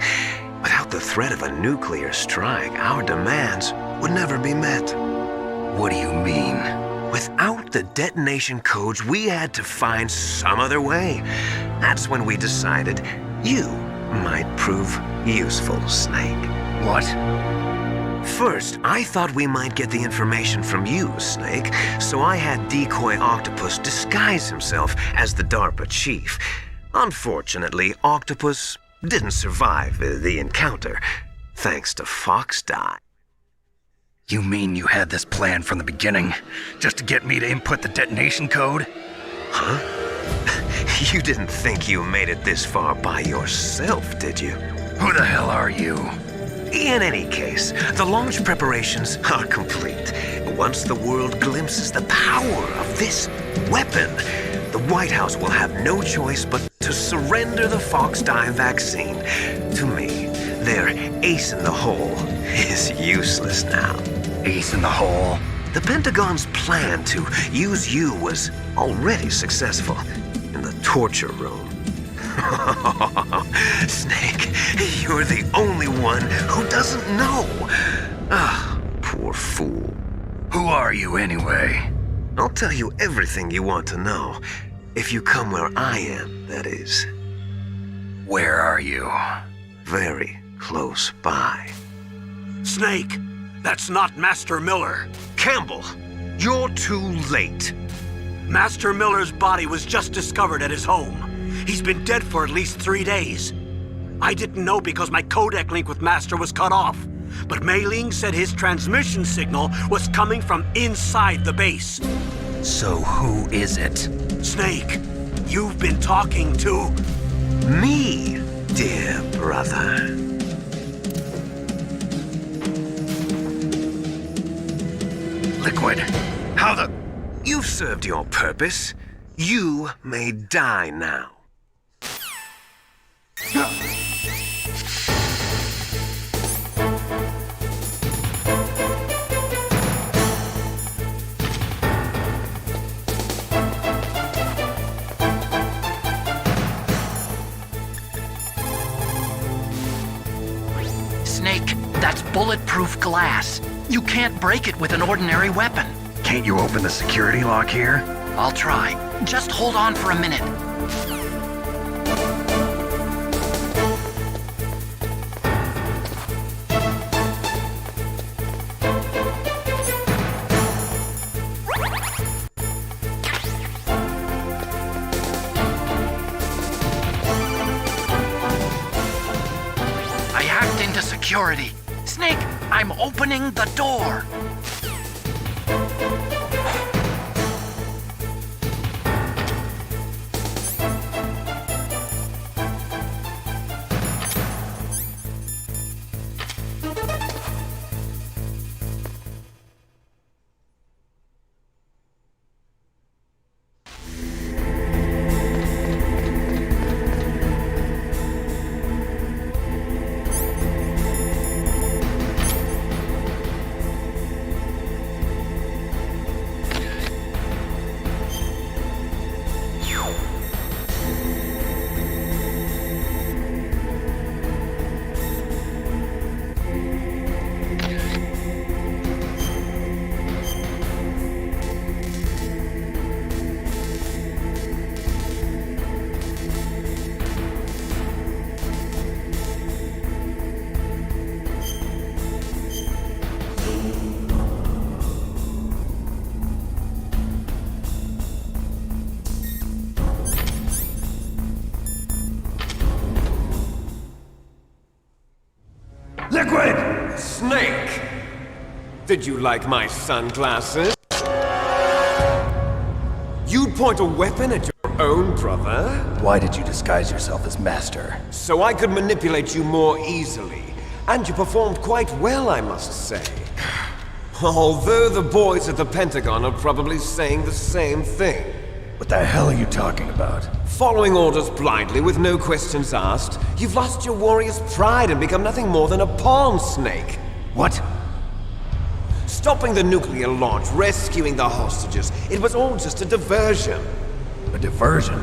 Without the threat of a nuclear strike, our demands would never be met. What do you mean? Without the detonation codes, we had to find some other way. That's when we decided you might prove useful, Snake. What? First, I thought we might get the information from you, Snake, so I had Decoy Octopus disguise himself as the DARPA chief. Unfortunately, Octopus didn't survive the encounter, thanks to Fox Die. You mean you had this plan from the beginning, just to get me to input the detonation code? Huh? You didn't think you made it this far by yourself, did you? Who the hell are you? In any case, the launch preparations are complete. Once the world glimpses the power of this weapon, the White House will have no choice but to surrender the Fox Die vaccine to me. Their ace in the hole is useless now. Ace in the hole? The Pentagon's plan to use you was already successful in the torture room. Snake, you're the only one who doesn't know. Ah, poor fool. Who are you anyway? I'll tell you everything you want to know. If you come where I am, that is. Where are you? Very close by. Snake, that's not Master Miller. Campbell, you're too late. Master Miller's body was just discovered at his home. He's been dead for at least 3 days. I didn't know because my codec link with Master was cut off. But Mei Ling said his transmission signal was coming from inside the base. So who is it? Snake, you've been talking to... Me, dear brother. Liquid, how the... You've served your purpose. You may die now. Snake, that's bulletproof glass. You can't break it with an ordinary weapon. Can't you open the security lock here? I'll try. Just hold on for a minute. I hacked into security. Snake, I'm opening the door. Liquid! Snake! Did you like my sunglasses? You'd point a weapon at your own brother? Why did you disguise yourself as Master? So I could manipulate you more easily. And you performed quite well, I must say. Although the boys at the Pentagon are probably saying the same thing. What the hell are you talking about? Following orders blindly with no questions asked, you've lost your warrior's pride and become nothing more than a pawn snake. What? Stopping the nuclear launch, rescuing the hostages, it was all just a diversion. A diversion?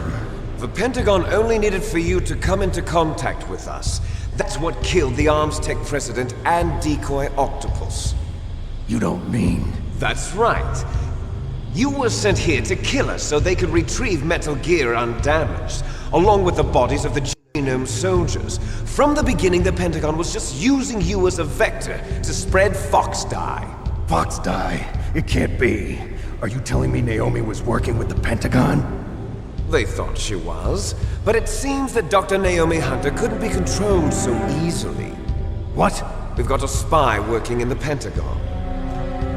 The Pentagon only needed for you to come into contact with us. That's what killed the Armstech president and Decoy Octopus. You don't mean... That's right. You were sent here to kill us so they could retrieve Metal Gear undamaged, along with the bodies of the Genome soldiers. From the beginning, the Pentagon was just using you as a vector to spread Fox Die. Fox Die? It can't be. Are you telling me Naomi was working with the Pentagon? They thought she was, but it seems that Dr. Naomi Hunter couldn't be controlled so easily. What? We've got a spy working in the Pentagon.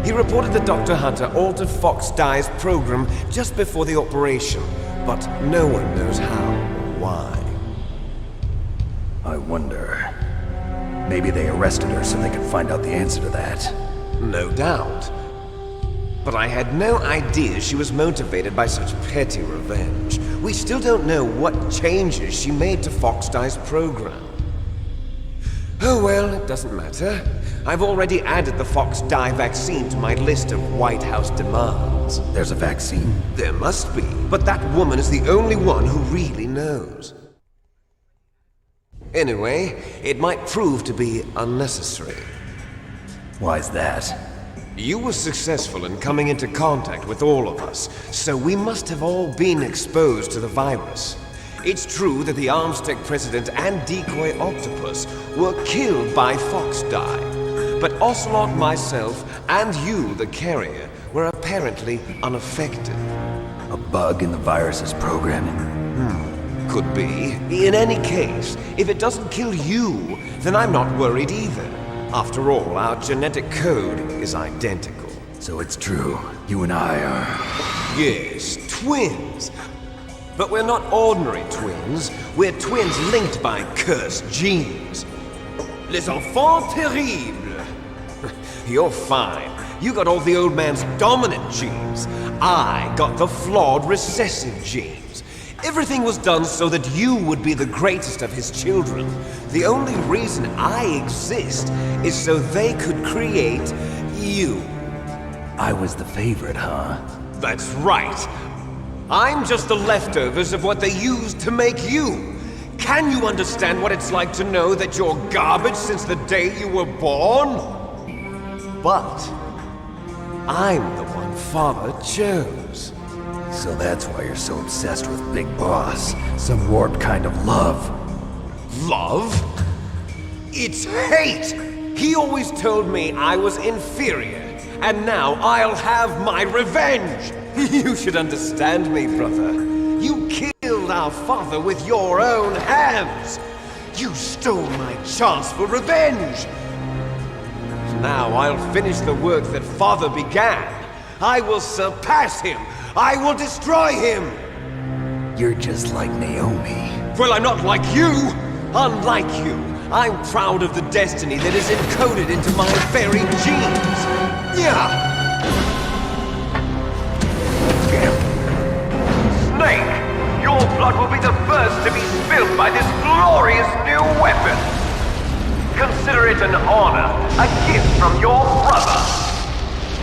He reported that Dr. Hunter altered Fox Die's program just before the operation, but no one knows how or why. I wonder... Maybe they arrested her so they could find out the answer to that. No doubt. But I had no idea she was motivated by such petty revenge. We still don't know what changes she made to Fox Die's program. Oh well, it doesn't matter. I've already added the Fox Die vaccine to my list of White House demands. There's a vaccine? There must be, but that woman is the only one who really knows. Anyway, it might prove to be unnecessary. Why's that? You were successful in coming into contact with all of us, so we must have all been exposed to the virus. It's true that the Armstech president and Decoy Octopus were killed by Fox Die, but Ocelot, myself, and you, the carrier, were apparently unaffected. A bug in the virus's programming? Could be. In any case, if it doesn't kill you, then I'm not worried either. After all, our genetic code is identical. So it's true. You and I are... Yes, twins. But we're not ordinary twins. We're twins linked by cursed genes. Les enfants terribles. You're fine. You got all the old man's dominant genes. I got the flawed recessive genes. Everything was done so that you would be the greatest of his children. The only reason I exist is so they could create you. I was the favorite, huh? That's right. I'm just the leftovers of what they used to make you. Can you understand what it's like to know that you're garbage since the day you were born? But I'm the one Father chose. So that's why you're so obsessed with Big Boss. Some warped kind of love. Love? It's hate! He always told me I was inferior, and now I'll have my revenge! You should understand me, brother. You killed our father with your own hands! You stole my chance for revenge! Now I'll finish the work that Father began. I will surpass him! I will destroy him! You're just like Naomi. Well, I'm not like you! Unlike you, I'm proud of the destiny that is encoded into my very genes! Yeah! Snake, your blood will be the first to be spilled by this glorious new weapon. Consider it an honor, a gift from your brother.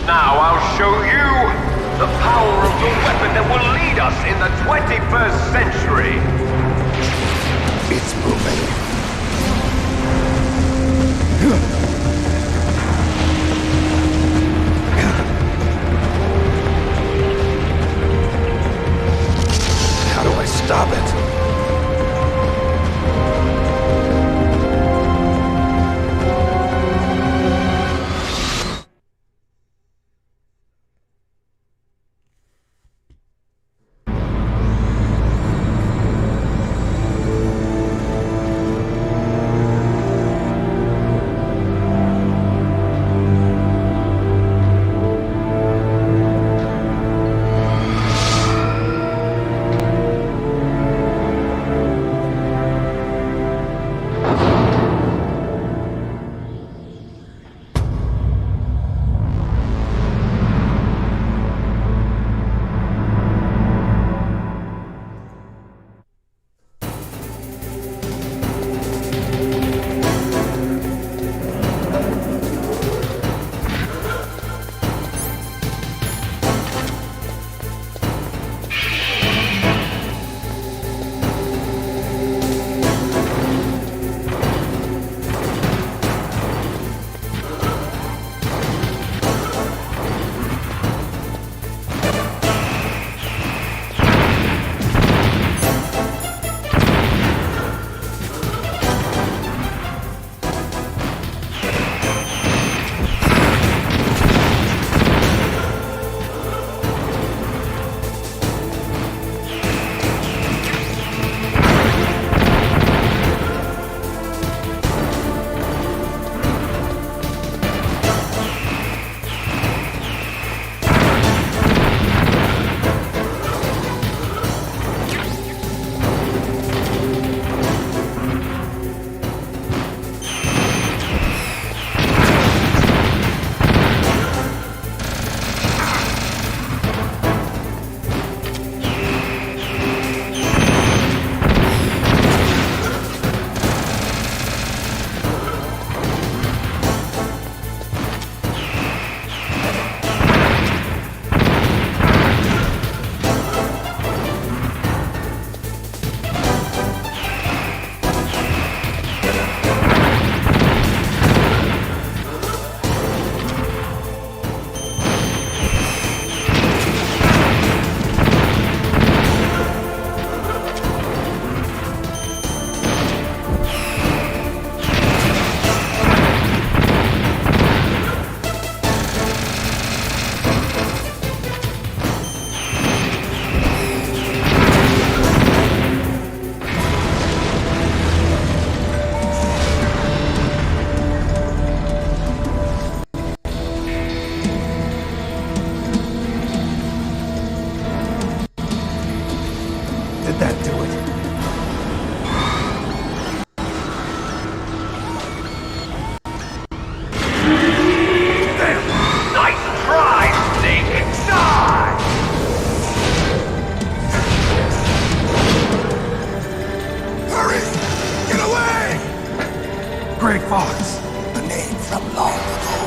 Now I'll show you the power of the weapon that will lead us in the 21st century. It's moving. How do I stop it? Fox? A name from long ago.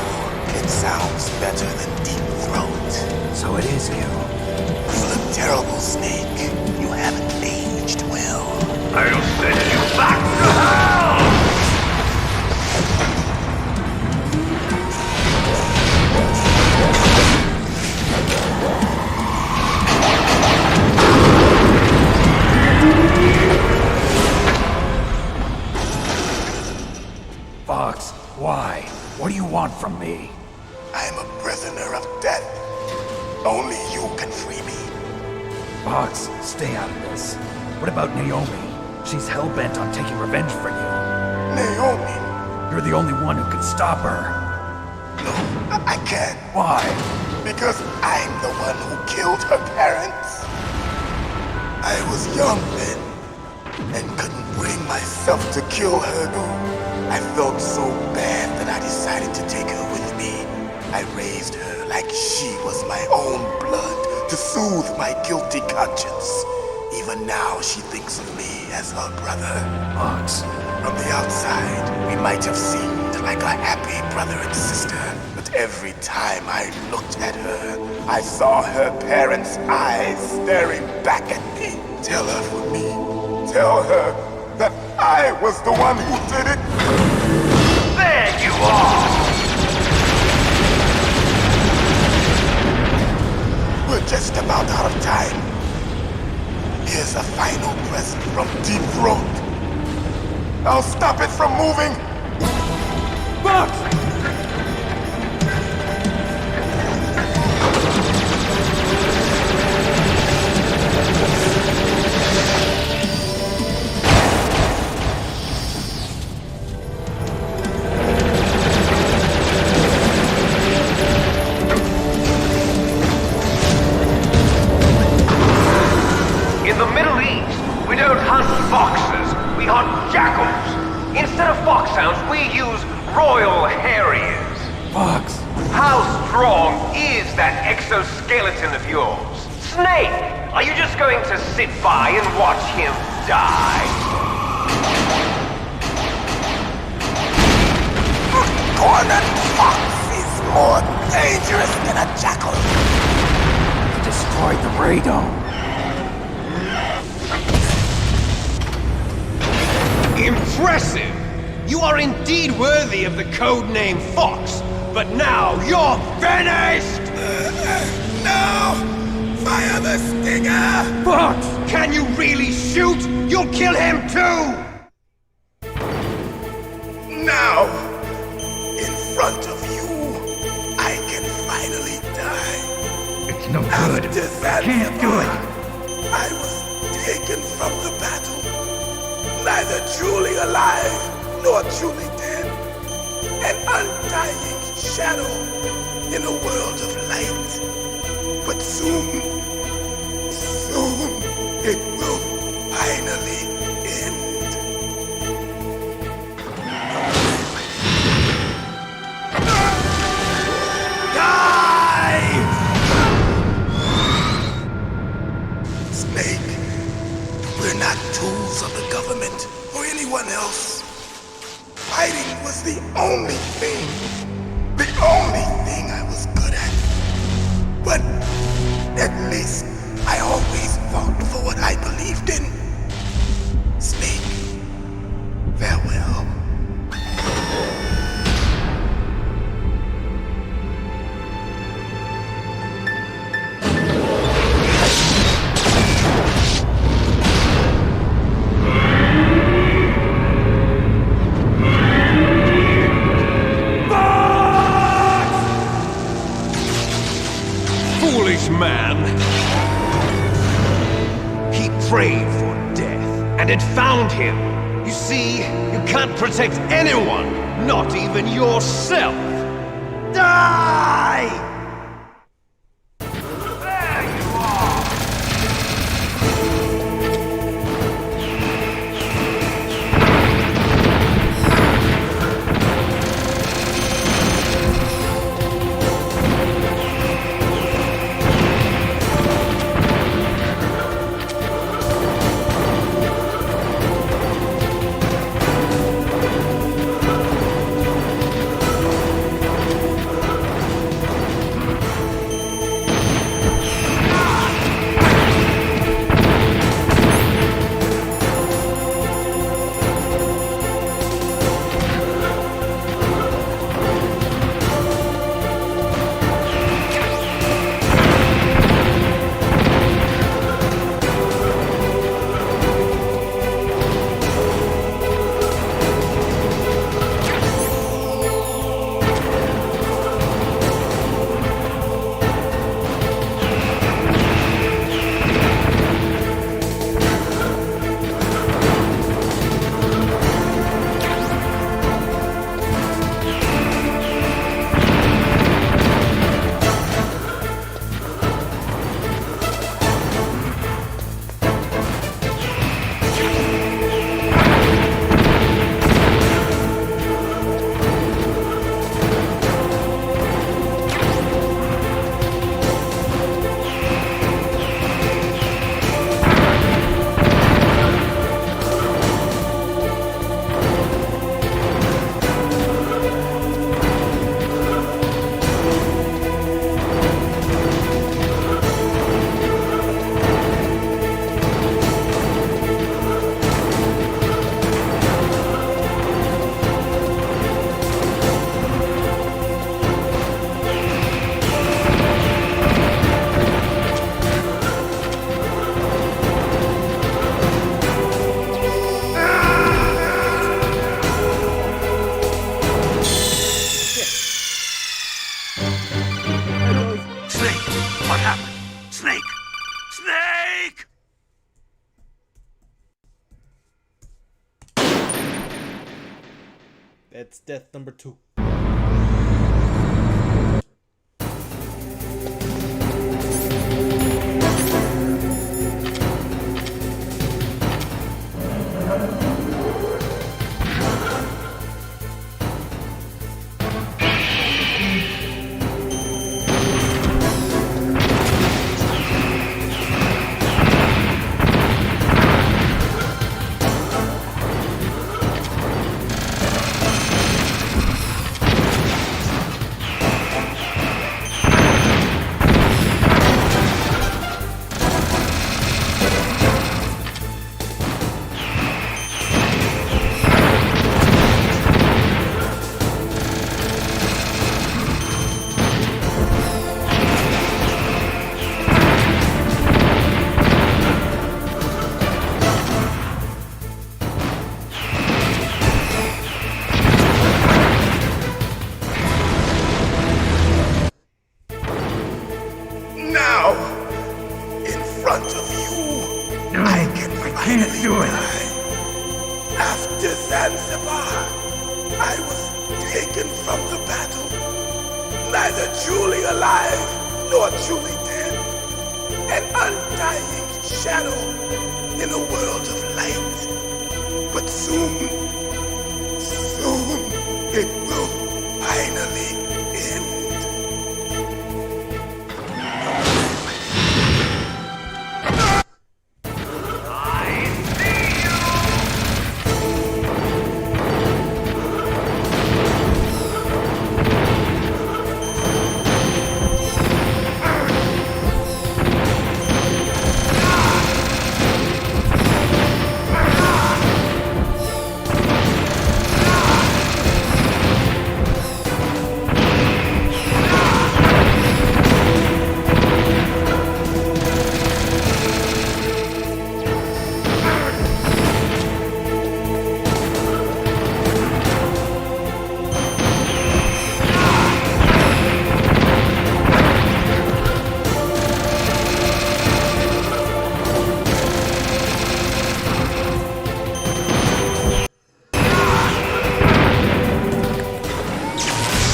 It sounds better than Deep Throat. So it is you. You look terrible, Snake. You haven't aged well. I'll send you back to hell! Fox, why? What do you want from me? I'm a prisoner of death. Only you can free me. Fox, stay out of this. What about Naomi? She's hell-bent on taking revenge for you. Naomi? You're the only one who can stop her. No, I can't. Why? Because I'm the one who killed her parents. I was young then, and couldn't bring myself to kill her. I felt so bad that I decided to take her with me. I raised her like she was my own blood to soothe my guilty conscience. Even now, she thinks of me as her brother. Fox. From the outside, we might have seemed like a happy brother and sister. But every time I looked at her, I saw her parents' eyes staring back at me. Tell her for me. Tell her that I was the one who did it. There you are! We're just about out of time. Here's a final present from Deep Throat. I'll stop it from moving. Fox! In the Middle East, we don't hunt foxes, we hunt jackals. Instead of foxhounds, we use Royal Harriers. Fox! How strong is that exoskeleton of yours? Snake, are you just going to sit by and watch him die? Cornered fox is more dangerous than a jackal. You destroyed the radome. Impressive! You are indeed worthy of the codename Fox, but now you're finished! No! Fire the stinger! Fox! Can you really shoot? You'll kill him too! Now! In front of you, I can finally die. It's no good. After that, Can't do it. I was taken from the battle. Neither truly alive, nor truly dead. An undying shadow in a world of light. But soon, it will finally end. Die! Snake, we're not tools of the government or anyone else. Fighting was the only thing I was good at. But at least I always fought for what I believed in. Snake, farewell. Foolish man! He prayed for death, and it found him. You see, you can't protect anyone, not even yourself. Die! There you are! gets death number 2. Now, in front of you, I can finally die. After Zanzibar, I was taken from the battle, neither truly alive nor truly dead. An undying shadow in a world of light. But soon it will finally end.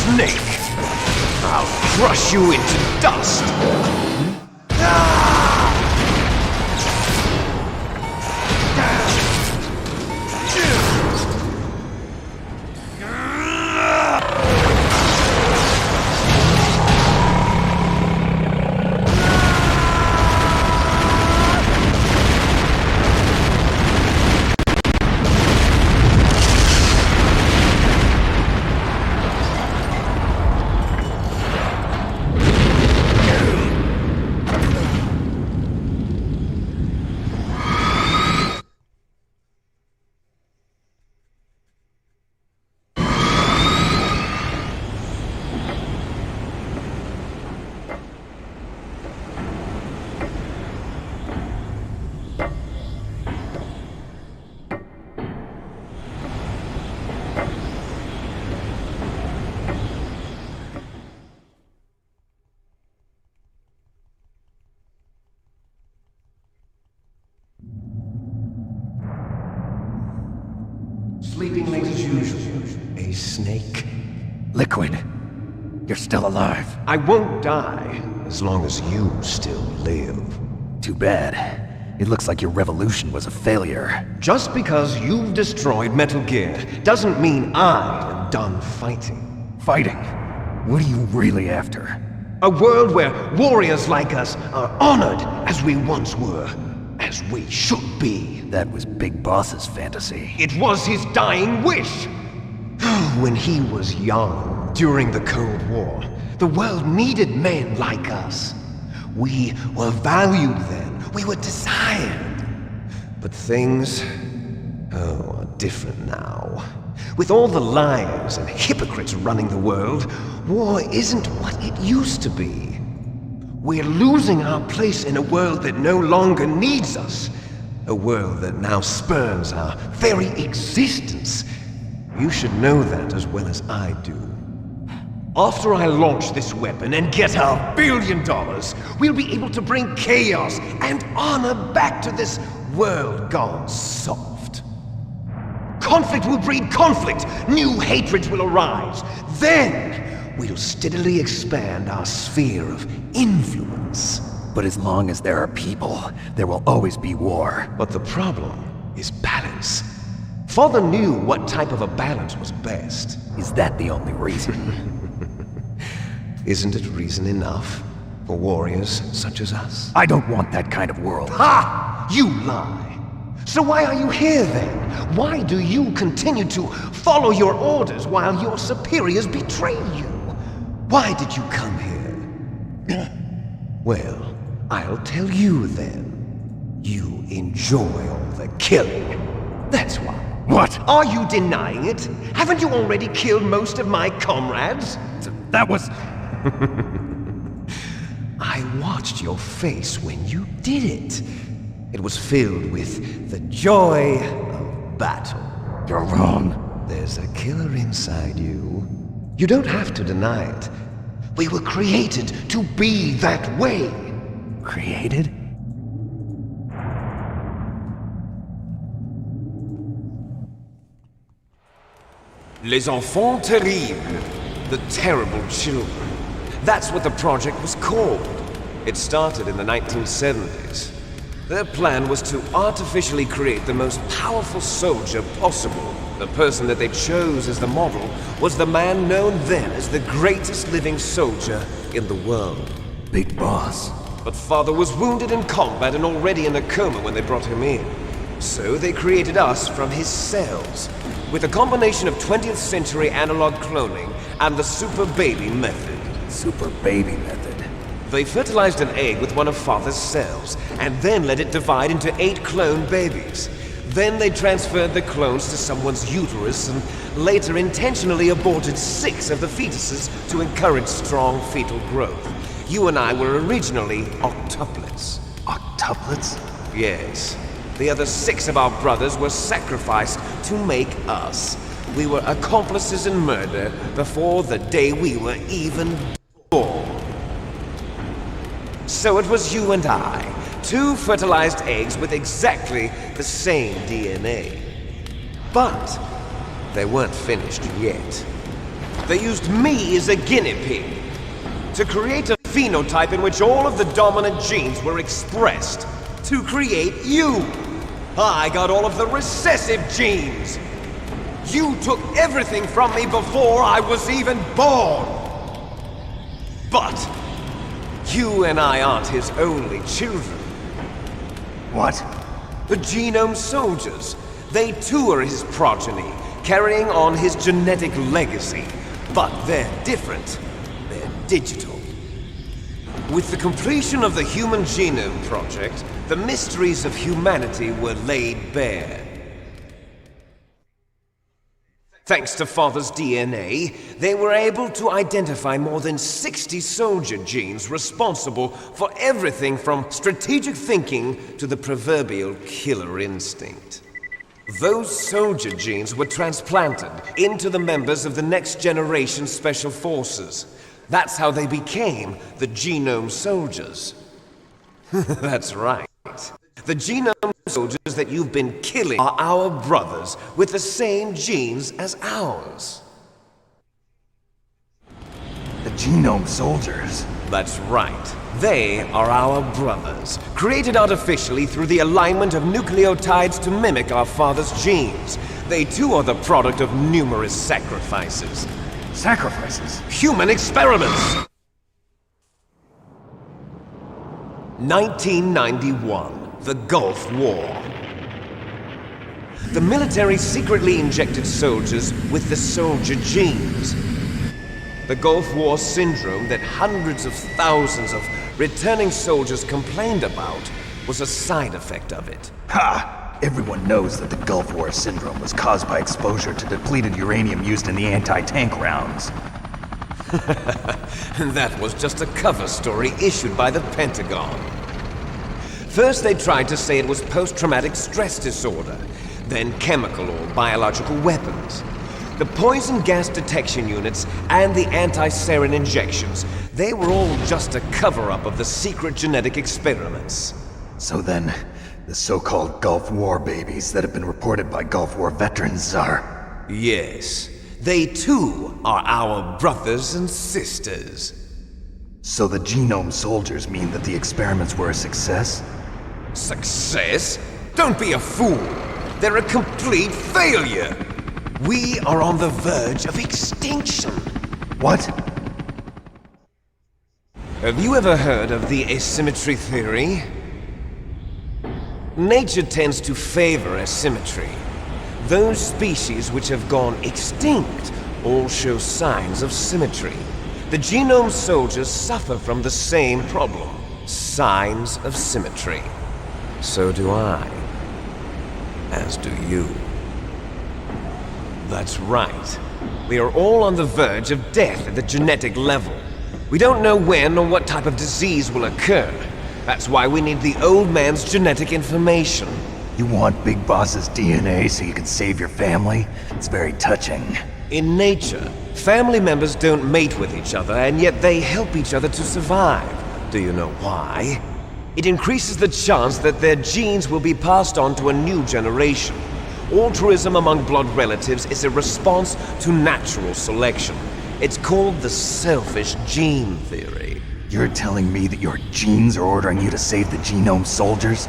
Snake! I'll crush you into dust! Sleeping late as usual. A snake. Liquid, you're still alive. I won't die as long as you still live. Too bad. It looks like your revolution was a failure. Just because you've destroyed Metal Gear doesn't mean I am done fighting. Fighting? What are you really after? A world where warriors like us are honored as we once were. As we should be. That was Big Boss's fantasy. It was his dying wish. When he was young, during the Cold War, the world needed men like us. We were valued then. We were desired. But things, are different now. With all the liars and hypocrites running the world, war isn't what it used to be. We're losing our place in a world that no longer needs us. A world that now spurns our very existence. You should know that as well as I do. After I launch this weapon and get our $1 billion, we'll be able to bring chaos and honor back to this world gone soft. Conflict will breed conflict. New hatreds will arise. Then we'll steadily expand our sphere of influence. But as long as there are people, there will always be war. But the problem is balance. Father knew what type of a balance was best. Is that the only reason? Isn't it reason enough for warriors such as us? I don't want that kind of world. Ha! You lie! So why are you here then? Why do you continue to follow your orders while your superiors betray you? Why did you come here? Well, I'll tell you then. You enjoy all the killing. That's why. What? Are you denying it? Haven't you already killed most of my comrades? That was... I watched your face when you did it. It was filled with the joy of battle. You're wrong. There's a killer inside you. You don't have to deny it. We were created to be that way. Created? Les enfants terribles. The terrible children. That's what the project was called. It started in the 1970s. Their plan was to artificially create the most powerful soldier possible. The person that they chose as the model was the man known then as the greatest living soldier in the world. Big Boss. But Father was wounded in combat and already in a coma when they brought him in. So they created us from his cells, with a combination of 20th century analog cloning and the super baby method. Super baby method. They fertilized an egg with one of Father's cells, and then let it divide into 8 clone babies. Then they transferred the clones to someone's uterus and later intentionally aborted 6 of the fetuses to encourage strong fetal growth. You and I were originally octuplets. Octuplets? Yes. The other 6 of our brothers were sacrificed to make us. We were accomplices in murder before the day we were even born. So it was you and I, 2 fertilized eggs with exactly the same DNA. But they weren't finished yet. They used me as a guinea pig to create a phenotype in which all of the dominant genes were expressed to create you. I got all of the recessive genes. You took everything from me before I was even born. But you and I aren't his only children. What? The Genome Soldiers. They too are his progeny, carrying on his genetic legacy. But they're different. They're digital. With the completion of the Human Genome Project, the mysteries of humanity were laid bare. Thanks to Father's DNA, they were able to identify more than 60 soldier genes responsible for everything from strategic thinking to the proverbial killer instinct. Those soldier genes were transplanted into the members of the next generation Special Forces. That's how they became the Genome Soldiers. That's right. The Genome Soldiers that you've been killing are our brothers with the same genes as ours. The Genome Soldiers? That's right. They are our brothers, created artificially through the alignment of nucleotides to mimic our father's genes. They too are the product of numerous sacrifices. Sacrifices? Human experiments! 1991. The Gulf War. The military secretly injected soldiers with the soldier genes. The Gulf War syndrome that hundreds of thousands of returning soldiers complained about was a side effect of it. Ha! Everyone knows that the Gulf War syndrome was caused by exposure to depleted uranium used in the anti-tank rounds. That was just a cover story issued by the Pentagon. First, they tried to say it was post-traumatic stress disorder, then chemical or biological weapons. The poison gas detection units and the anti-sarin injections, they were all just a cover-up of the secret genetic experiments. So then, The so-called Gulf War babies that have been reported by Gulf War veterans are... Yes, they too are our brothers and sisters. So the genome soldiers mean that the experiments were a success? Success? Don't be a fool! They're a complete failure! We are on the verge of extinction! What? Have you ever heard of the asymmetry theory? Nature tends to favor asymmetry. Those species which have gone extinct all show signs of symmetry. The genome soldiers suffer from the same problem. Signs of symmetry. So do I. As do you. That's right. We are all on the verge of death at the genetic level. We don't know when or what type of disease will occur. That's why we need the old man's genetic information. You want Big Boss's DNA so you can save your family? It's very touching. In nature, family members don't mate with each other, and yet they help each other to survive. Do you know why? It increases the chance that their genes will be passed on to a new generation. Altruism among blood relatives is a response to natural selection. It's called the selfish gene theory. You're telling me that your genes are ordering you to save the genome soldiers?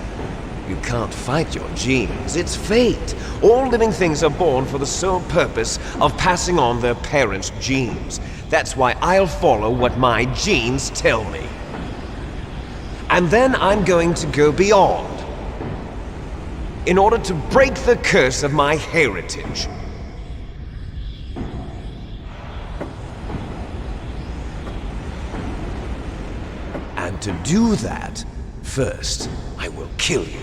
You can't fight your genes. It's fate. All living things are born for the sole purpose of passing on their parents' genes. That's why I'll follow what my genes tell me. And then I'm going to go beyond. In order to break the curse of my heritage. And to do that, first, I will kill you.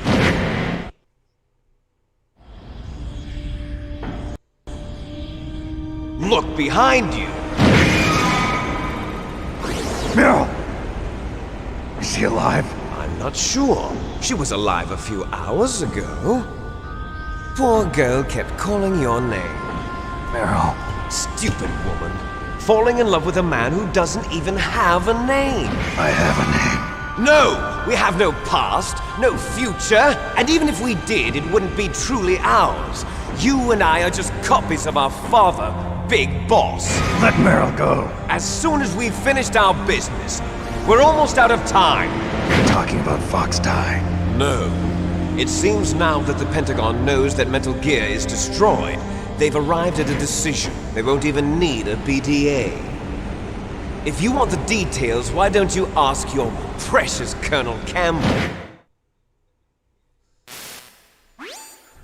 Look behind you! Meryl! Is she alive? I'm not sure. She was alive a few hours ago. Poor girl kept calling your name. Meryl. Stupid woman. Falling in love with a man who doesn't even have a name. I have a name. No! We have no past, no future, and even if we did, it wouldn't be truly ours. You and I are just copies of our father, Big Boss. Let Meryl go. As soon as we've finished our business, we're almost out of time. You're talking about Fox Die. No. It seems now that the Pentagon knows that Metal Gear is destroyed. They've arrived at a decision. They won't even need a BDA. If you want the details, why don't you ask your precious Colonel Campbell?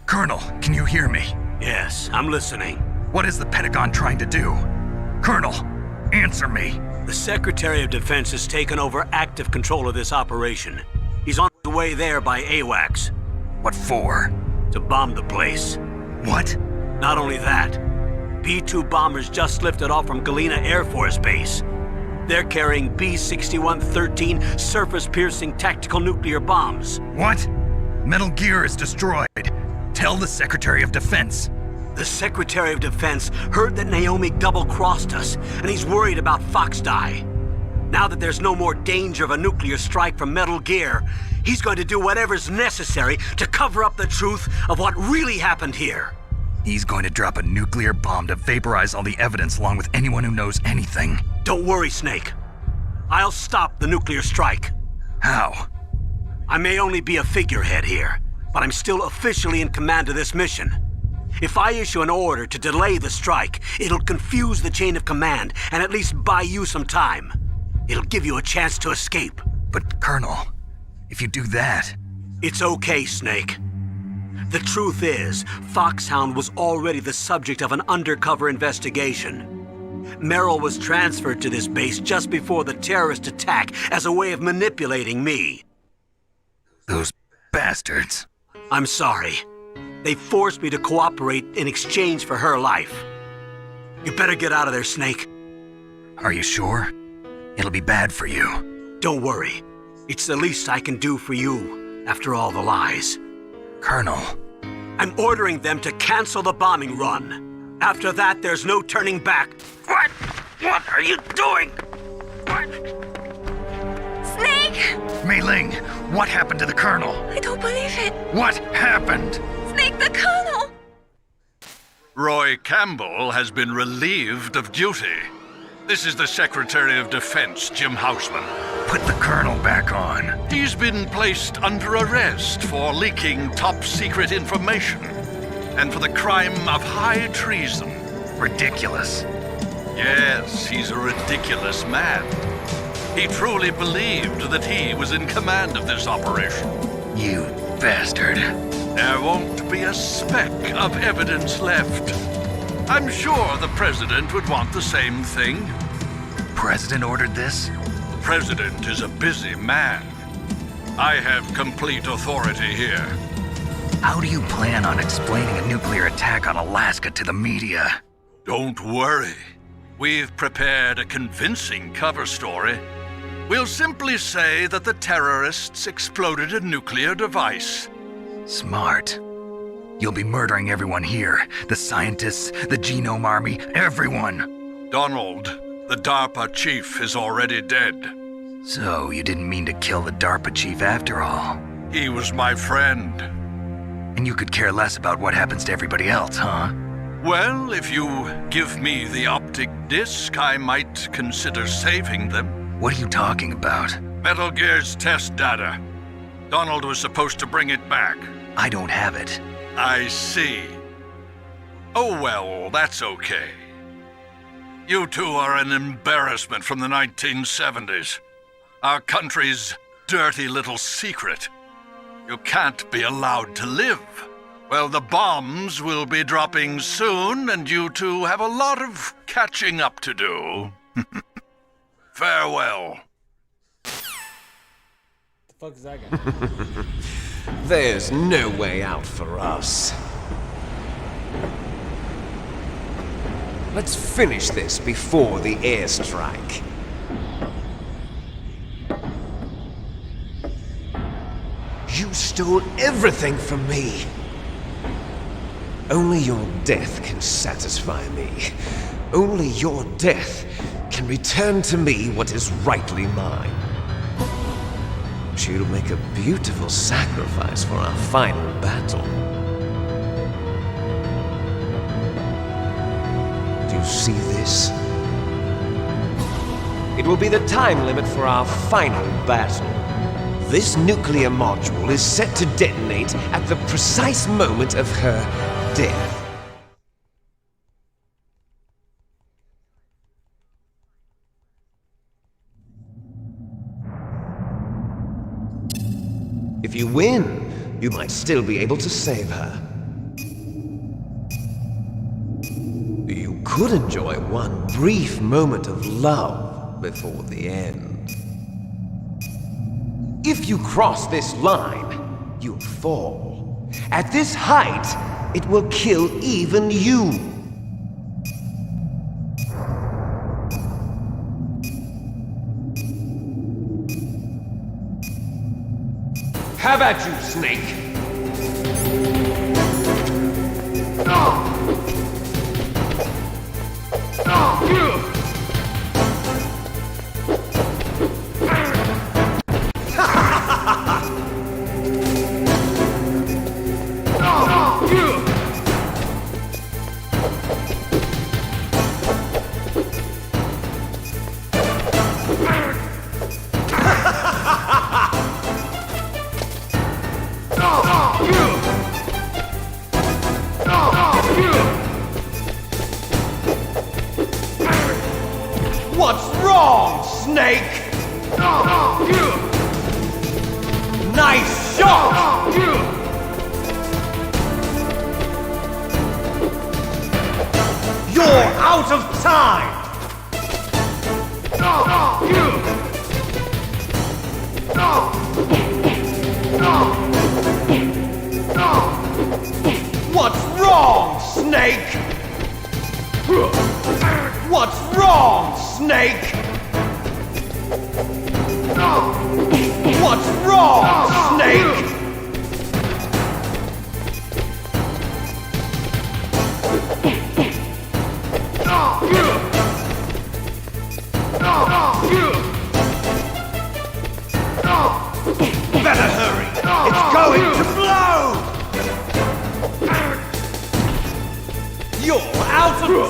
Colonel, can you hear me? Yes, I'm listening. What is the Pentagon trying to do? Colonel, answer me. The Secretary of Defense has taken over active control of this operation. He's on the way there by AWACS. What for? To bomb the place. What? Not only that, B-2 bombers just lifted off from Galena Air Force Base. They're carrying B-6113 surface-piercing tactical nuclear bombs. What? Metal Gear is destroyed. Tell the Secretary of Defense. The Secretary of Defense heard that Naomi double-crossed us, and he's worried about Fox Die. Now that there's no more danger of a nuclear strike from Metal Gear, he's going to do whatever's necessary to cover up the truth of what really happened here. He's going to drop a nuclear bomb to vaporize all the evidence along with anyone who knows anything. Don't worry, Snake. I'll stop the nuclear strike. How? I may only be a figurehead here, but I'm still officially in command of this mission. If I issue an order to delay the strike, it'll confuse the chain of command and at least buy you some time. It'll give you a chance to escape. But, Colonel, if you do that... It's okay, Snake. The truth is, Foxhound was already the subject of an undercover investigation. Meryl was transferred to this base just before the terrorist attack as a way of manipulating me. Those bastards. I'm sorry. They forced me to cooperate in exchange for her life. You better get out of there, Snake. Are you sure? It'll be bad for you. Don't worry. It's the least I can do for you, after all the lies. Colonel. I'm ordering them to cancel the bombing run. After that, there's no turning back. What? What are you doing? What? Snake! Mei Ling, what happened to the Colonel? I don't believe it. What happened? Snake the Colonel! Roy Campbell has been relieved of duty. This is the Secretary of Defense, Jim Houseman. Put the Colonel back on. He's been placed under arrest for leaking top-secret information and for the crime of high treason. Ridiculous. Yes, he's a ridiculous man. He truly believed that he was in command of this operation. You bastard. There won't be a speck of evidence left. I'm sure the President would want the same thing. President ordered this? The President is a busy man. I have complete authority here. How do you plan on explaining a nuclear attack on Alaska to the media? Don't worry. We've prepared a convincing cover story. We'll simply say that the terrorists exploded a nuclear device. Smart. You'll be murdering everyone here. The scientists, the Genome Army, everyone. Donald, the DARPA chief, is already dead. So, you didn't mean to kill the DARPA chief after all? He was my friend. And you could care less about what happens to everybody else, huh? Well, if you give me the optic disc, I might consider saving them. What are you talking about? Metal Gear's test data. Donald was supposed to bring it back. I don't have it. I see. Oh well, that's okay. You two are an embarrassment from the 1970s. Our country's dirty little secret. You can't be allowed to live. Well, the bombs will be dropping soon, and you two have a lot of catching up to do. Farewell. The fuck is that guy? There's no way out for us. Let's finish this before the airstrike. You stole everything from me. Only your death can satisfy me. Only your death can return to me what is rightly mine. She'll make a beautiful sacrifice for our final battle. Do you see this? It will be the time limit for our final battle. This nuclear module is set to detonate at the precise moment of her death. If you win, you might still be able to save her. You could enjoy one brief moment of love before the end. If you cross this line, you'll fall. At this height, it will kill even you. Have at you, Snake! What's wrong, Snake? Nice shot! You're out of time! What's wrong, Snake? What's wrong, Snake? What's wrong, Snake?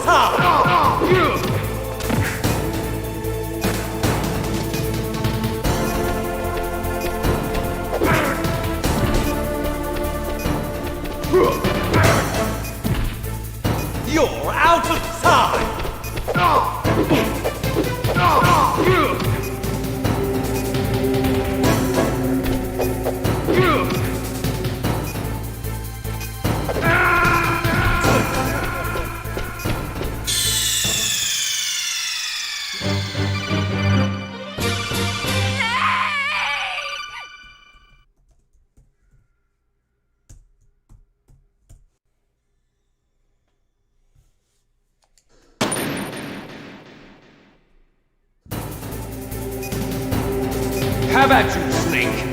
time! You're out of time! How about you, Snake?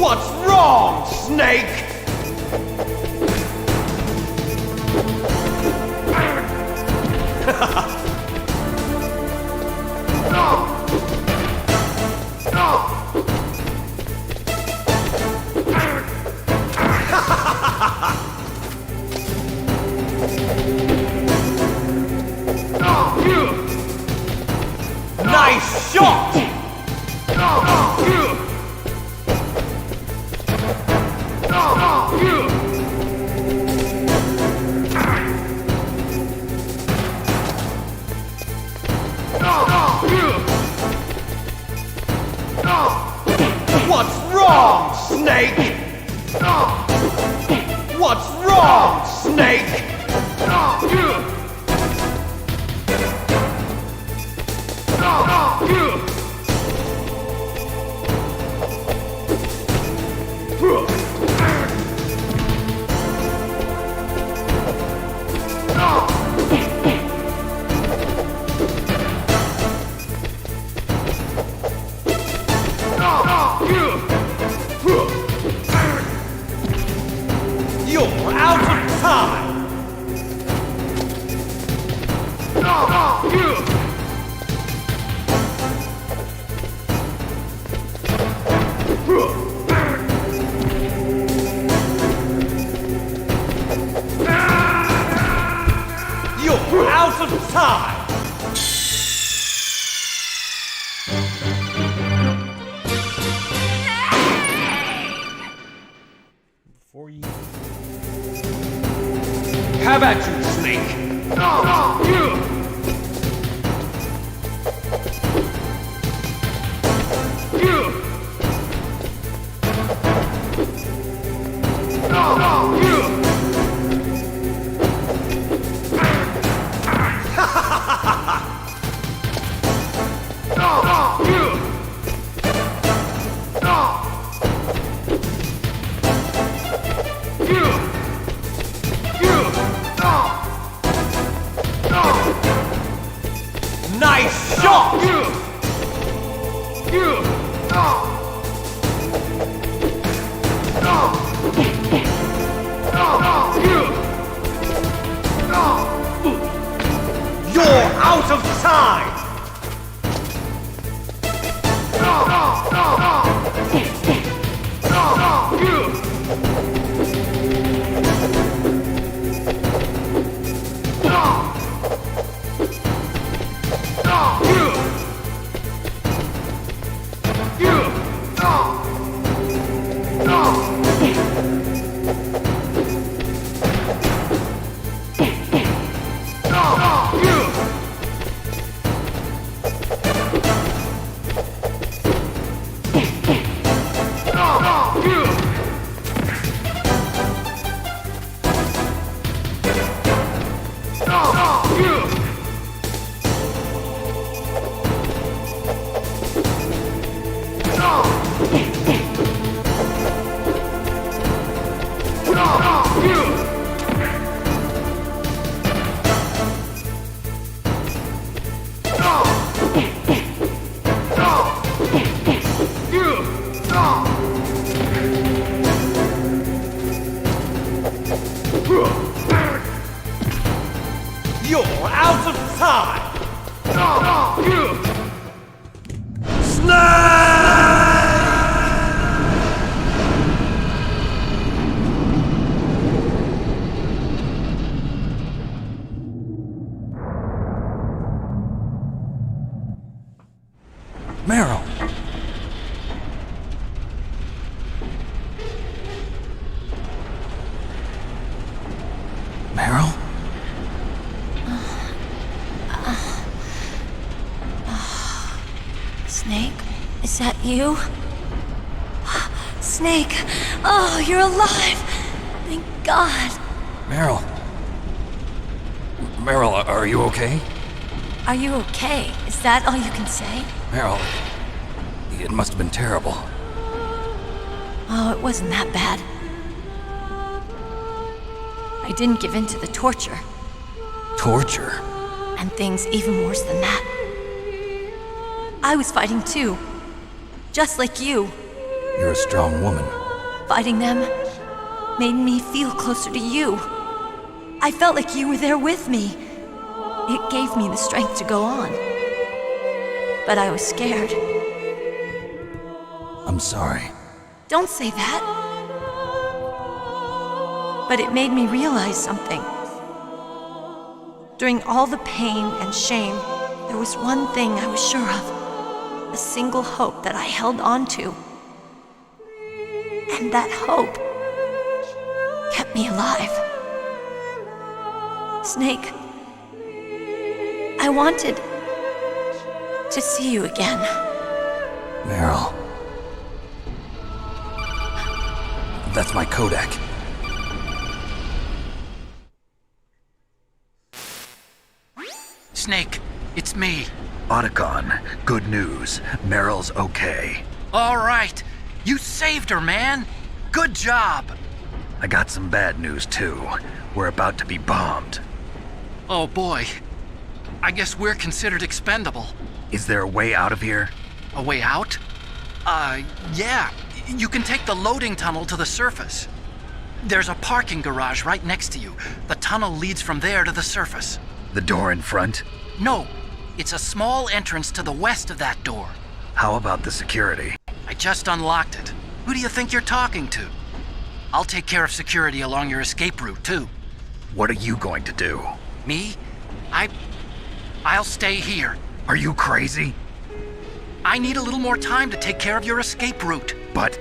What's wrong, Snake? Nice shot! What's wrong, Snake? What's wrong, Snake? You're out of time! You're out of time! Before you... How about you, Snake? You're out of time! Meryl! Meryl? Snake, is that you? Snake! Oh, you're alive! Thank God! Meryl? Meryl, are you okay? Are you okay? Is that all you can say? Meryl, it must have been terrible. Oh, it wasn't that bad. I didn't give in to the torture. Torture? And things even worse than that. I was fighting too. Just like you. You're a strong woman. Fighting them made me feel closer to you. I felt like you were there with me. It gave me the strength to go on. But I was scared. I'm sorry. Don't say that. But it made me realize something. During all the pain and shame, there was one thing I was sure of. A single hope that I held on to. And that hope kept me alive. Snake, I wanted to see you again. Meryl. That's my Kodak. Snake, it's me. Otacon, good news. Meryl's okay. All right. You saved her, man. Good job. I got some bad news, too. We're about to be bombed. Oh, boy. I guess we're considered expendable. Is there a way out of here? A way out? Yeah. You can take the loading tunnel to the surface. There's a parking garage right next to you. The tunnel leads from there to the surface. The door in front? No. It's a small entrance to the west of that door. How about the security? I just unlocked it. Who do you think you're talking to? I'll take care of security along your escape route, too. What are you going to do? Me? I'll stay here. Are you crazy? I need a little more time to take care of your escape route. But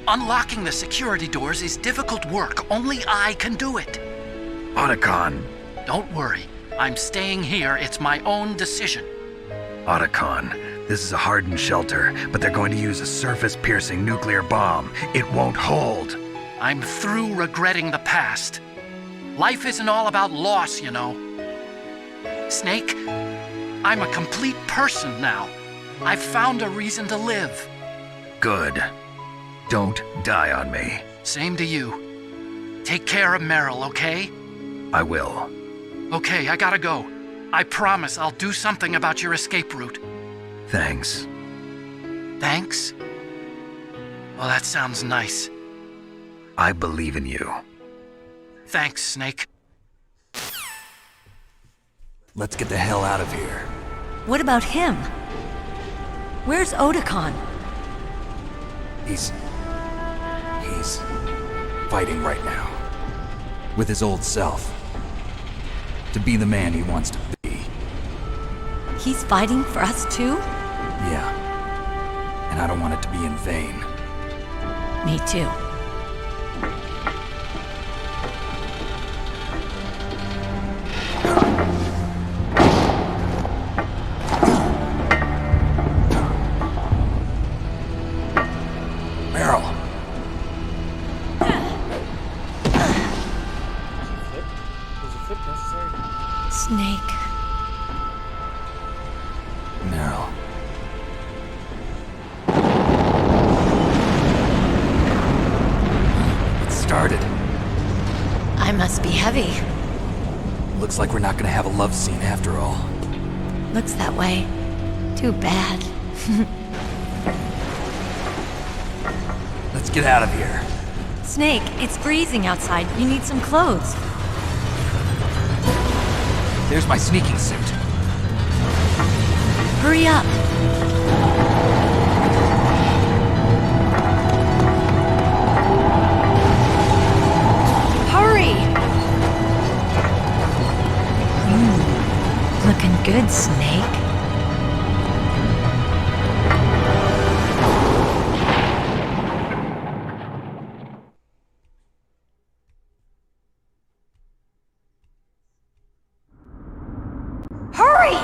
unlocking the security doors is difficult work. Only I can do it. Otacon. Don't worry. I'm staying here. It's my own decision. Otacon, this is a hardened shelter, but they're going to use a surface-piercing nuclear bomb. It won't hold. I'm through regretting the past. Life isn't all about loss, you know. Snake, I'm a complete person now. I've found a reason to live. Good. Don't die on me. Same to you. Take care of Meryl, okay? I will. Okay, I gotta go. I promise I'll do something about your escape route. Thanks. Thanks? Well, that sounds nice. I believe in you. Thanks, Snake. Let's get the hell out of here. What about him? Where's Otacon? He's fighting right now. With his old self. To be the man he wants to be. He's fighting for us too? Yeah. And I don't want it to be in vain. Me too. Meryl. Snake. Meryl. It started. I must be heavy. Looks like we're not gonna have a love scene after all. Looks that way. Too bad. Let's get out of here. Snake, it's freezing outside. You need some clothes. There's my sneaking suit. Hurry up. Hurry! Looking good, Snake. Hurry!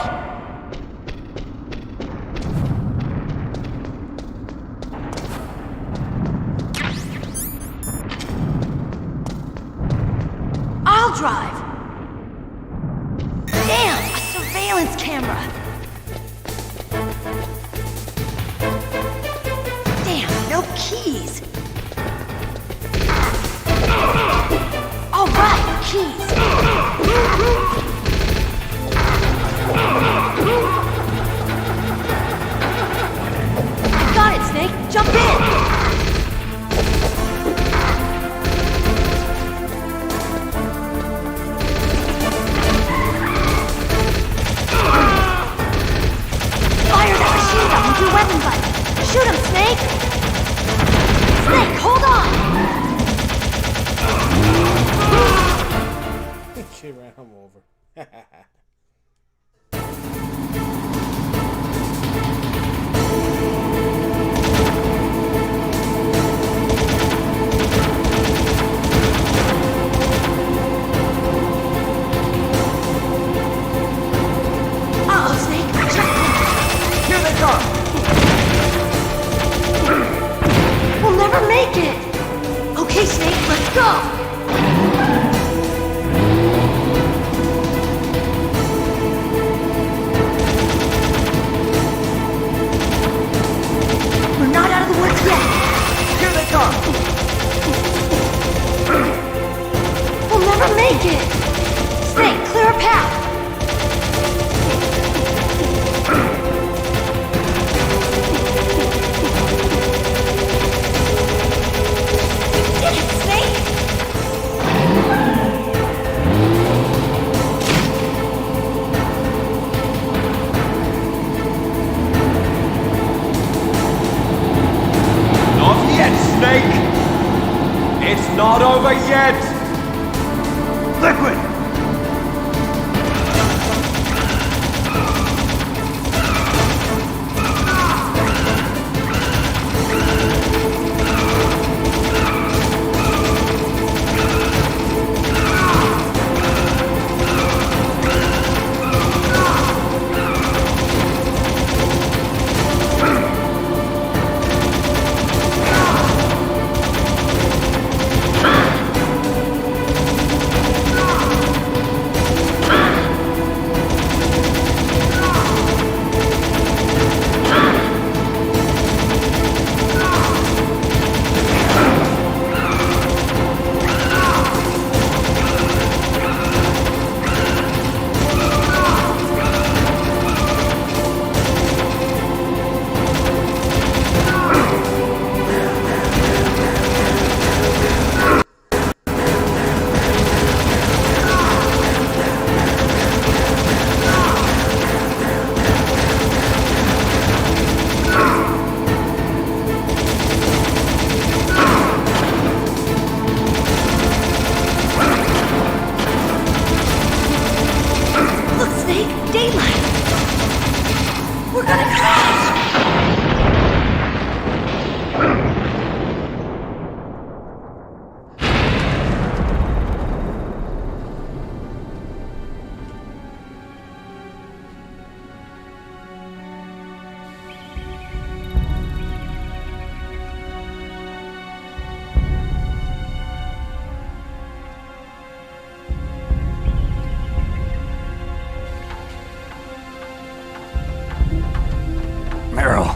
I'll drive. Damn, a surveillance camera. Damn, no keys. All right, keys. Got it, Snake. Jump in. Fire that machine gun with your weapon button. Shoot him, Snake. Snake, hold on. She ran him over. Uh-oh, Snake. Here they come! We'll never make it. Okay, Snake, let's go. We're not out of the woods yet. Here they come! We'll never make it. Snake, clear a path. Did it, Snake? Not yet, Snake! It's not over yet! Liquid! Look, Snake, daylight. We're gonna crash. Meryl.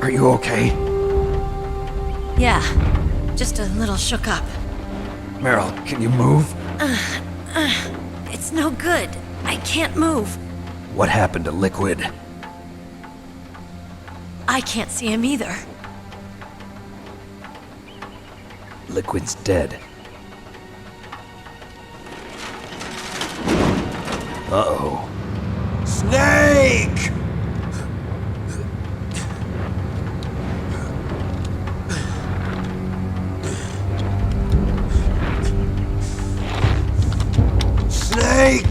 Are you okay? Yeah, just a little shook up. Meryl, can you move? It's no good. I can't move. What happened to Liquid? I can't see him either. Liquid's dead. Uh-oh. Snake! Snake!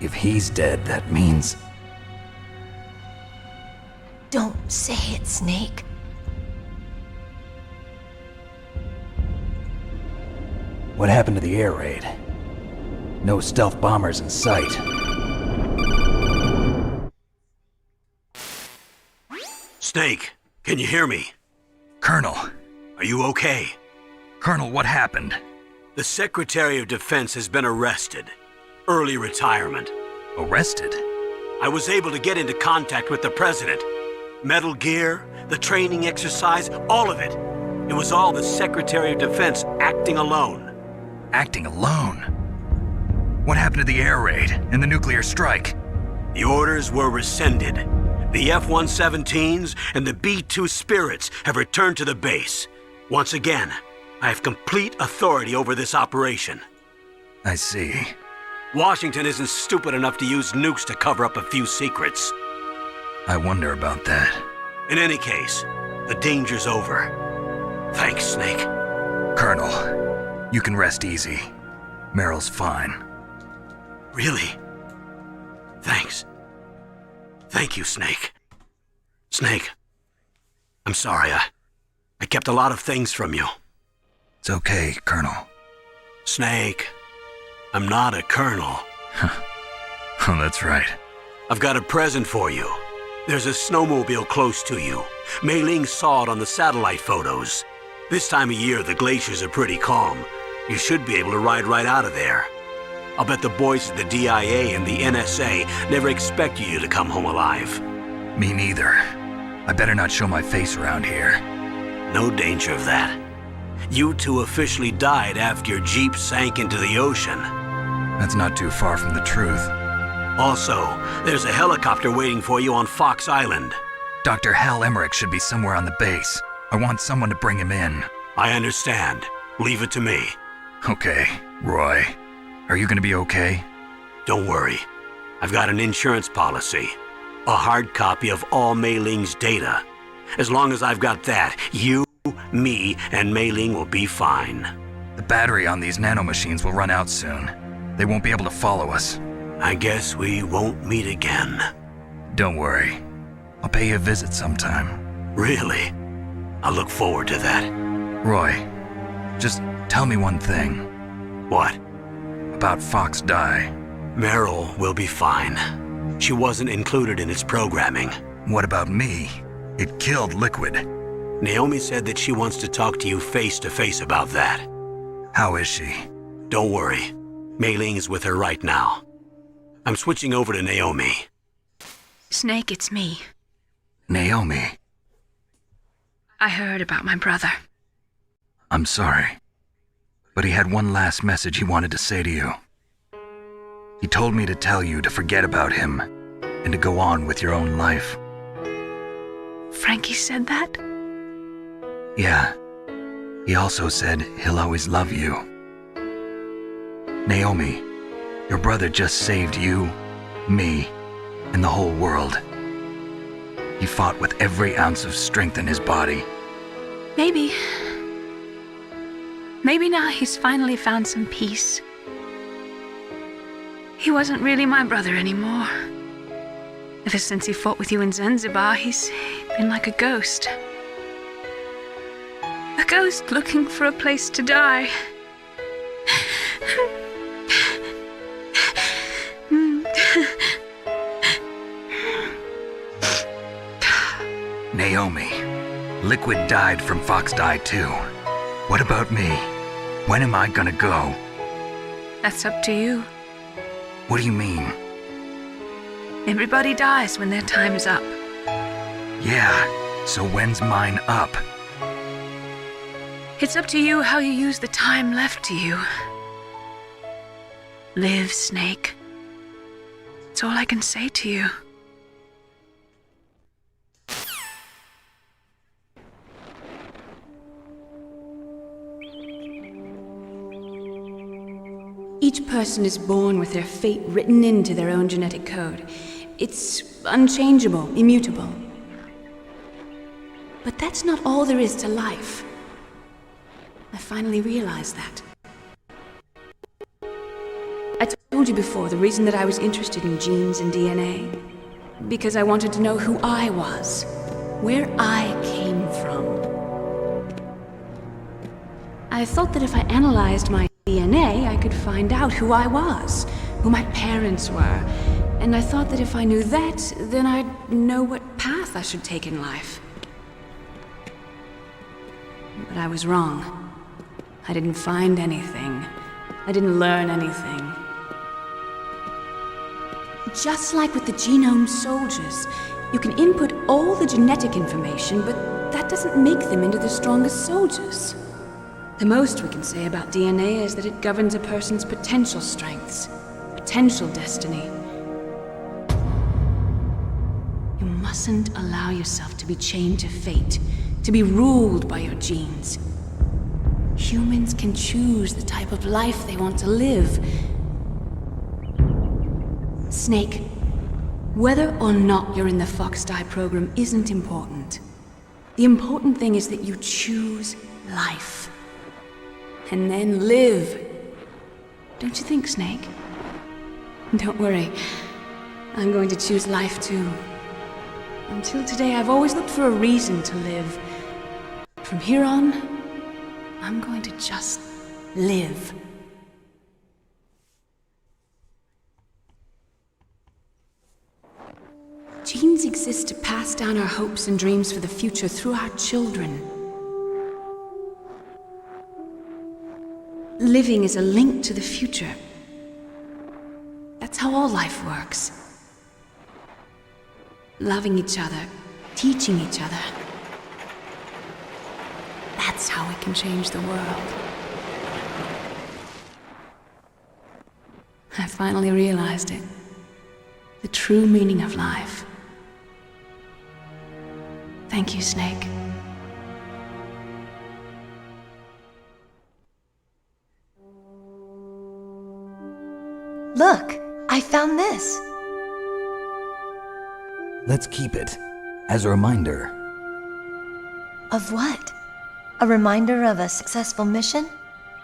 If he's dead, that means... Don't say it, Snake. What happened to the air raid? No stealth bombers in sight. Snake, can you hear me? Colonel. Are you okay? Colonel, what happened? The Secretary of Defense has been arrested. Early retirement. Arrested? I was able to get into contact with the President. Metal Gear, the training exercise, all of it. It was all the Secretary of Defense acting alone. Acting alone? What happened to the air raid and the nuclear strike? The orders were rescinded. The F-117s and the B-2 Spirits have returned to the base. Once again, I have complete authority over this operation. I see. Washington isn't stupid enough to use nukes to cover up a few secrets. I wonder about that. In any case, the danger's over. Thanks, Snake. Colonel, you can rest easy. Meryl's fine. Really? Thanks. Thank you, Snake. Snake, I'm sorry. I kept a lot of things from you. It's okay, Colonel. Snake, I'm not a colonel. Oh, that's right. I've got a present for you. There's a snowmobile close to you. Mei Ling saw it on the satellite photos. This time of year, the glaciers are pretty calm. You should be able to ride right out of there. I'll bet the boys at the DIA and the NSA never expected you to come home alive. Me neither. I better not show my face around here. No danger of that. You two officially died after your Jeep sank into the ocean. That's not too far from the truth. Also, there's a helicopter waiting for you on Fox Island. Dr. Hal Emmerich should be somewhere on the base. I want someone to bring him in. I understand. Leave it to me. Okay, Roy. Are you gonna be okay? Don't worry. I've got an insurance policy. A hard copy of all Mei Ling's data. As long as I've got that, you, me, and Mei Ling will be fine. The battery on these nanomachines will run out soon. They won't be able to follow us. I guess we won't meet again. Don't worry. I'll pay you a visit sometime. Really? I look forward to that. Roy, just tell me one thing. What? About Fox Die. Meryl will be fine. She wasn't included in its programming. What about me? It killed Liquid. Naomi said that she wants to talk to you face to face about that. How is she? Don't worry. Mei Ling is with her right now. I'm switching over to Naomi. Snake, it's me. Naomi. I heard about my brother. I'm sorry. But he had one last message he wanted to say to you. He told me to tell you to forget about him and to go on with your own life. Frankie said that? Yeah. He also said he'll always love you. Naomi, your brother just saved you, me, and the whole world. He fought with every ounce of strength in his body. Maybe now he's finally found some peace. He wasn't really my brother anymore. Ever since he fought with you in Zanzibar, he's been like a ghost. A ghost looking for a place to die. Naomi, Liquid died from Fox Die too. What about me? When am I gonna go? That's up to you. What do you mean? Everybody dies when their time is up. Yeah, so when's mine up? It's up to you how you use the time left to you. Live, Snake. That's all I can say to you. Each person is born with their fate written into their own genetic code. It's unchangeable, immutable. But that's not all there is to life. I finally realized that. I told you before the reason that I was interested in genes and DNA. Because I wanted to know who I was, where I came from. I thought that if I analyzed my DNA, I could find out who I was, who my parents were. And I thought that if I knew that, then I'd know what path I should take in life. But I was wrong. I didn't find anything. I didn't learn anything. Just like with the genome soldiers, you can input all the genetic information, but that doesn't make them into the strongest soldiers. The most we can say about DNA is that it governs a person's potential strengths, potential destiny. You mustn't allow yourself to be chained to fate, to be ruled by your genes. Humans can choose the type of life they want to live. Snake, whether or not you're in the Fox Die program isn't important. The important thing is that you choose life. And then live. Don't you think, Snake? Don't worry. I'm going to choose life too. Until today, I've always looked for a reason to live. From here on, I'm going to just live. Genes exist to pass down our hopes and dreams for the future through our children. Living is a link to the future. That's how all life works. Loving each other, teaching each other. That's how we can change the world. I finally realized it. The true meaning of life. Thank you, Snake. Look, I found this. Let's keep it as a reminder. Of what? A reminder of a successful mission?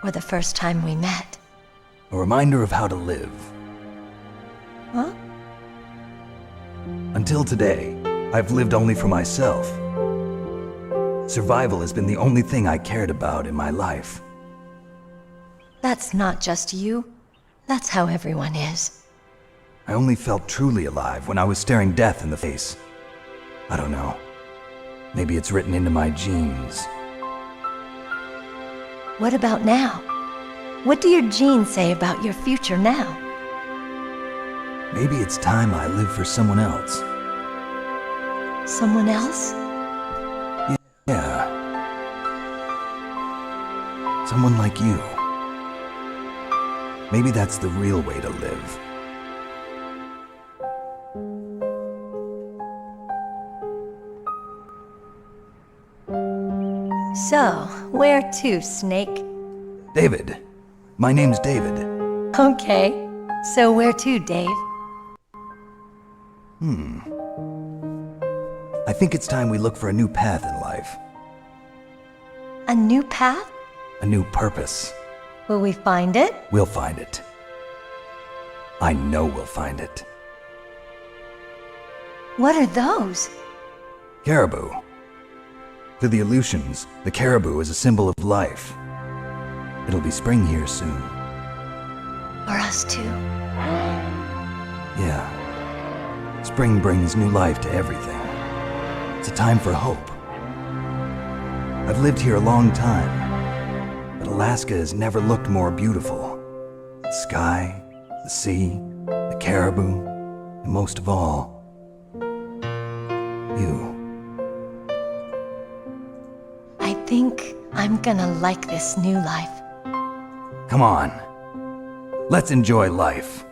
Or the first time we met? A reminder of how to live. Huh? Until today, I've lived only for myself. Survival has been the only thing I cared about in my life. That's not just you. That's how everyone is. I only felt truly alive when I was staring death in the face. I don't know. Maybe it's written into my genes. What about now? What do your genes say about your future now? Maybe it's time I live for someone else. Someone else? Yeah. Someone like you. Maybe that's the real way to live. So, where to, Snake? David. My name's David. Okay. So where to, Dave? I think it's time we look for a new path in life. A new path? A new purpose. Will we find it? We'll find it. I know we'll find it. What are those? Caribou. To the Aleutians, the caribou is a symbol of life. It'll be spring here soon. For us too? Yeah. Spring brings new life to everything. It's a time for hope. I've lived here a long time, but Alaska has never looked more beautiful. The sky, the sea, the caribou, and most of all, you. I think I'm gonna like this new life. Come on. Let's enjoy life.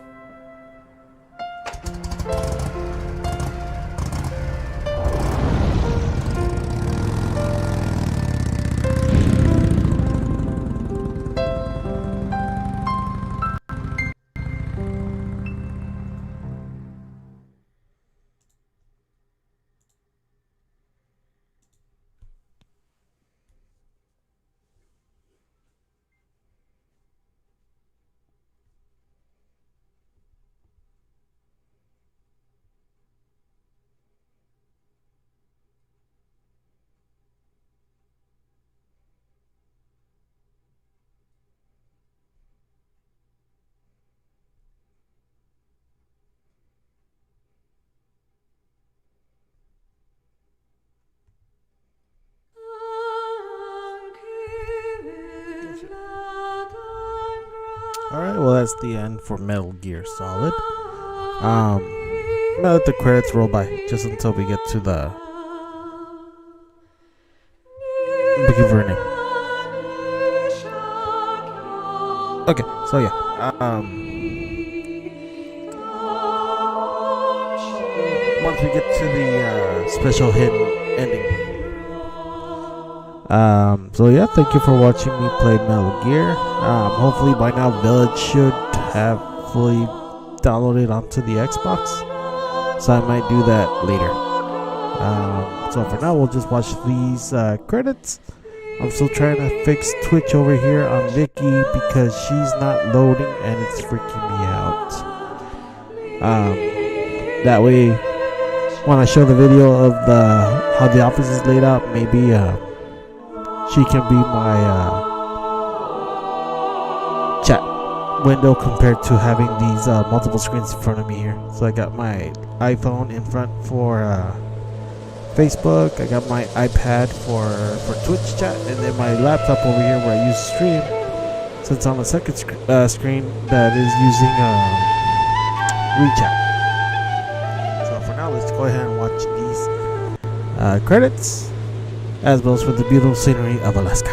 Alright, well that's the end for Metal Gear Solid. I'm gonna let the credits roll by just until we get to the beginning. Okay, so yeah. Once we get to the special hidden ending. So yeah, thank you for watching me play Metal Gear. Hopefully by now Village should have fully downloaded onto the Xbox, so I might do that later. So for now, we'll just watch these credits. I'm still trying to fix Twitch over here on Vicky because she's not loading and it's freaking me out. That way, when I show the video of how the office is laid out, maybe she can be my chat window compared to having these multiple screens in front of me here. So I got my iPhone in front for Facebook, I got my iPad for Twitch chat, and then my laptop over here where I use Stream. So it's on the second screen that is using WeChat. So for now, let's go ahead and watch these credits, as well as for the beautiful scenery of Alaska.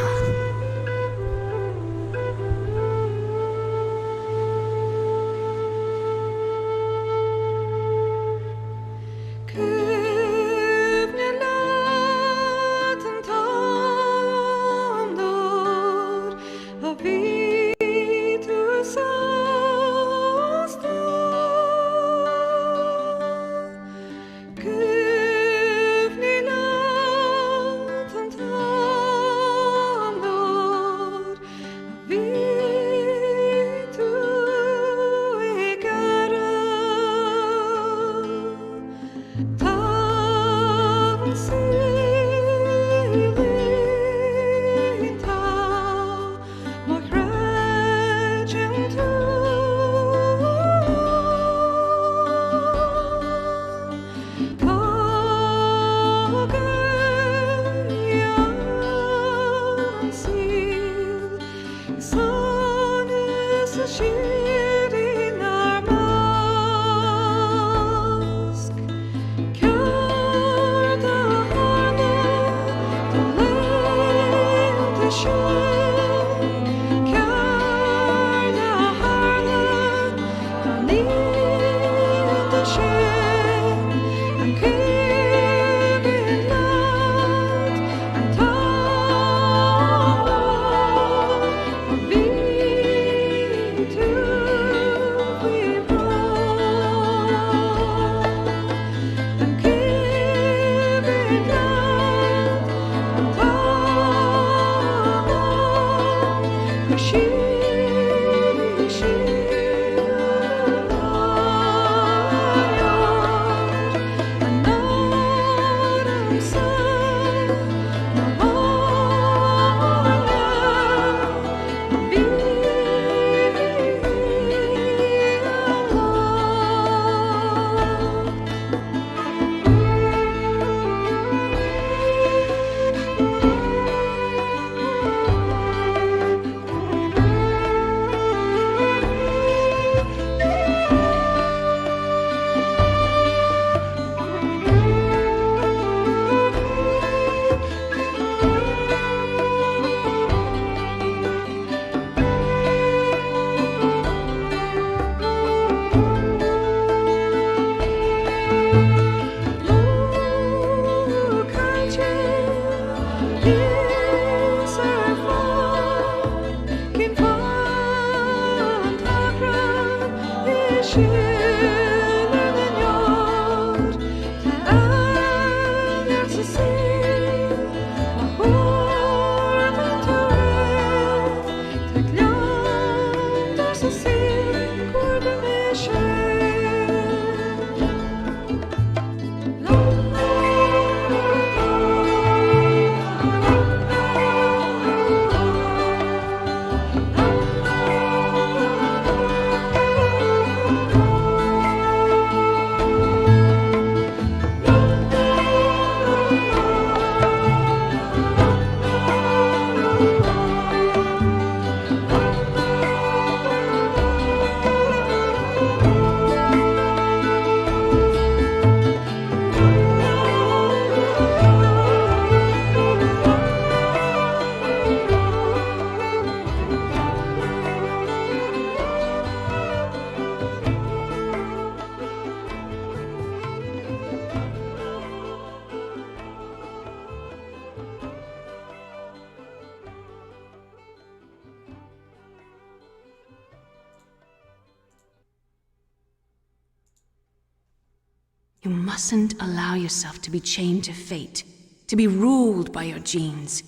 You mustn't allow yourself to be chained to fate, to be ruled by your genes.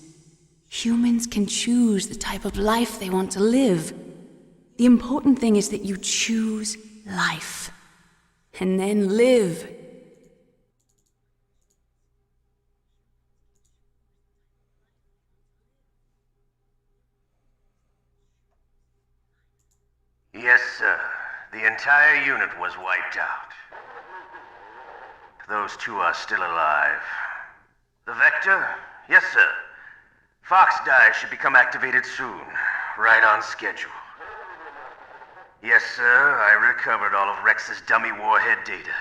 Humans can choose the type of life they want to live. The important thing is that you choose life. And then live. Yes, sir. The entire unit was wiped out. Those two are still alive. The Vector? Yes, sir. Fox Die should become activated soon. Right on schedule. Yes, sir. I recovered all of Rex's dummy warhead data.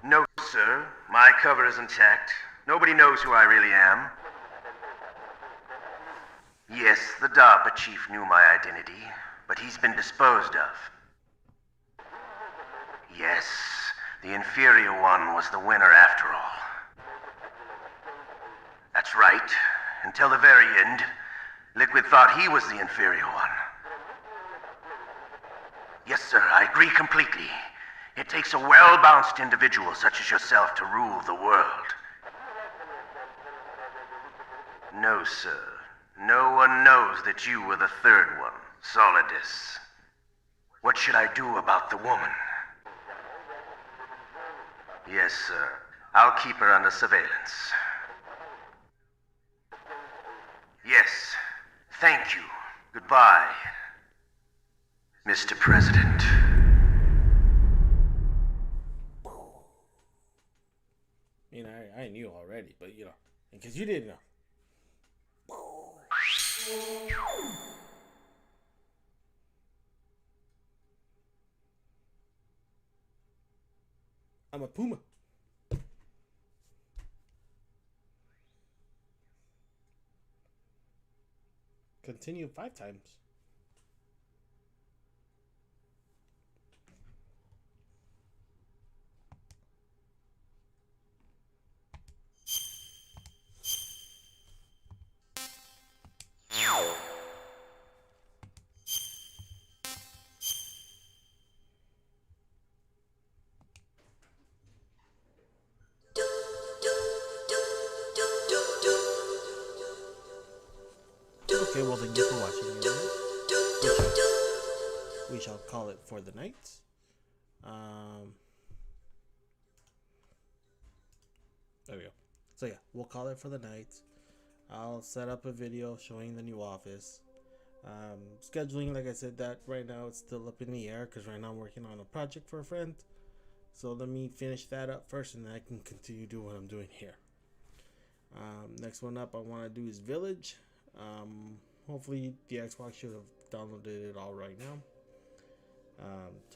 No, sir. My cover is intact. Nobody knows who I really am. Yes, the DARPA chief knew my identity, but he's been disposed of. Yes, the inferior one was the winner after all. That's right. Until the very end, Liquid thought he was the inferior one. Yes, sir, I agree completely. It takes a well-balanced individual such as yourself to rule the world. No, sir. No one knows that you were the third one, Solidus. What should I do about the woman? Yes, sir. I'll keep her under surveillance. Yes. Thank you. Goodbye, Mr. President. You know, I knew already, but you know, because you didn't know. I'm a puma. Continue 5 times. Okay, well, thank you for watching. We shall call it for the night. There we go. So yeah, we'll call it for the night. I'll set up a video showing the new office. Scheduling, like I said, that right now it's still up in the air because right now I'm working on a project for a friend. So let me finish that up first, and then I can continue doing what I'm doing here. Next one up I want to do is Village. Hopefully the Xbox should have downloaded it all right now.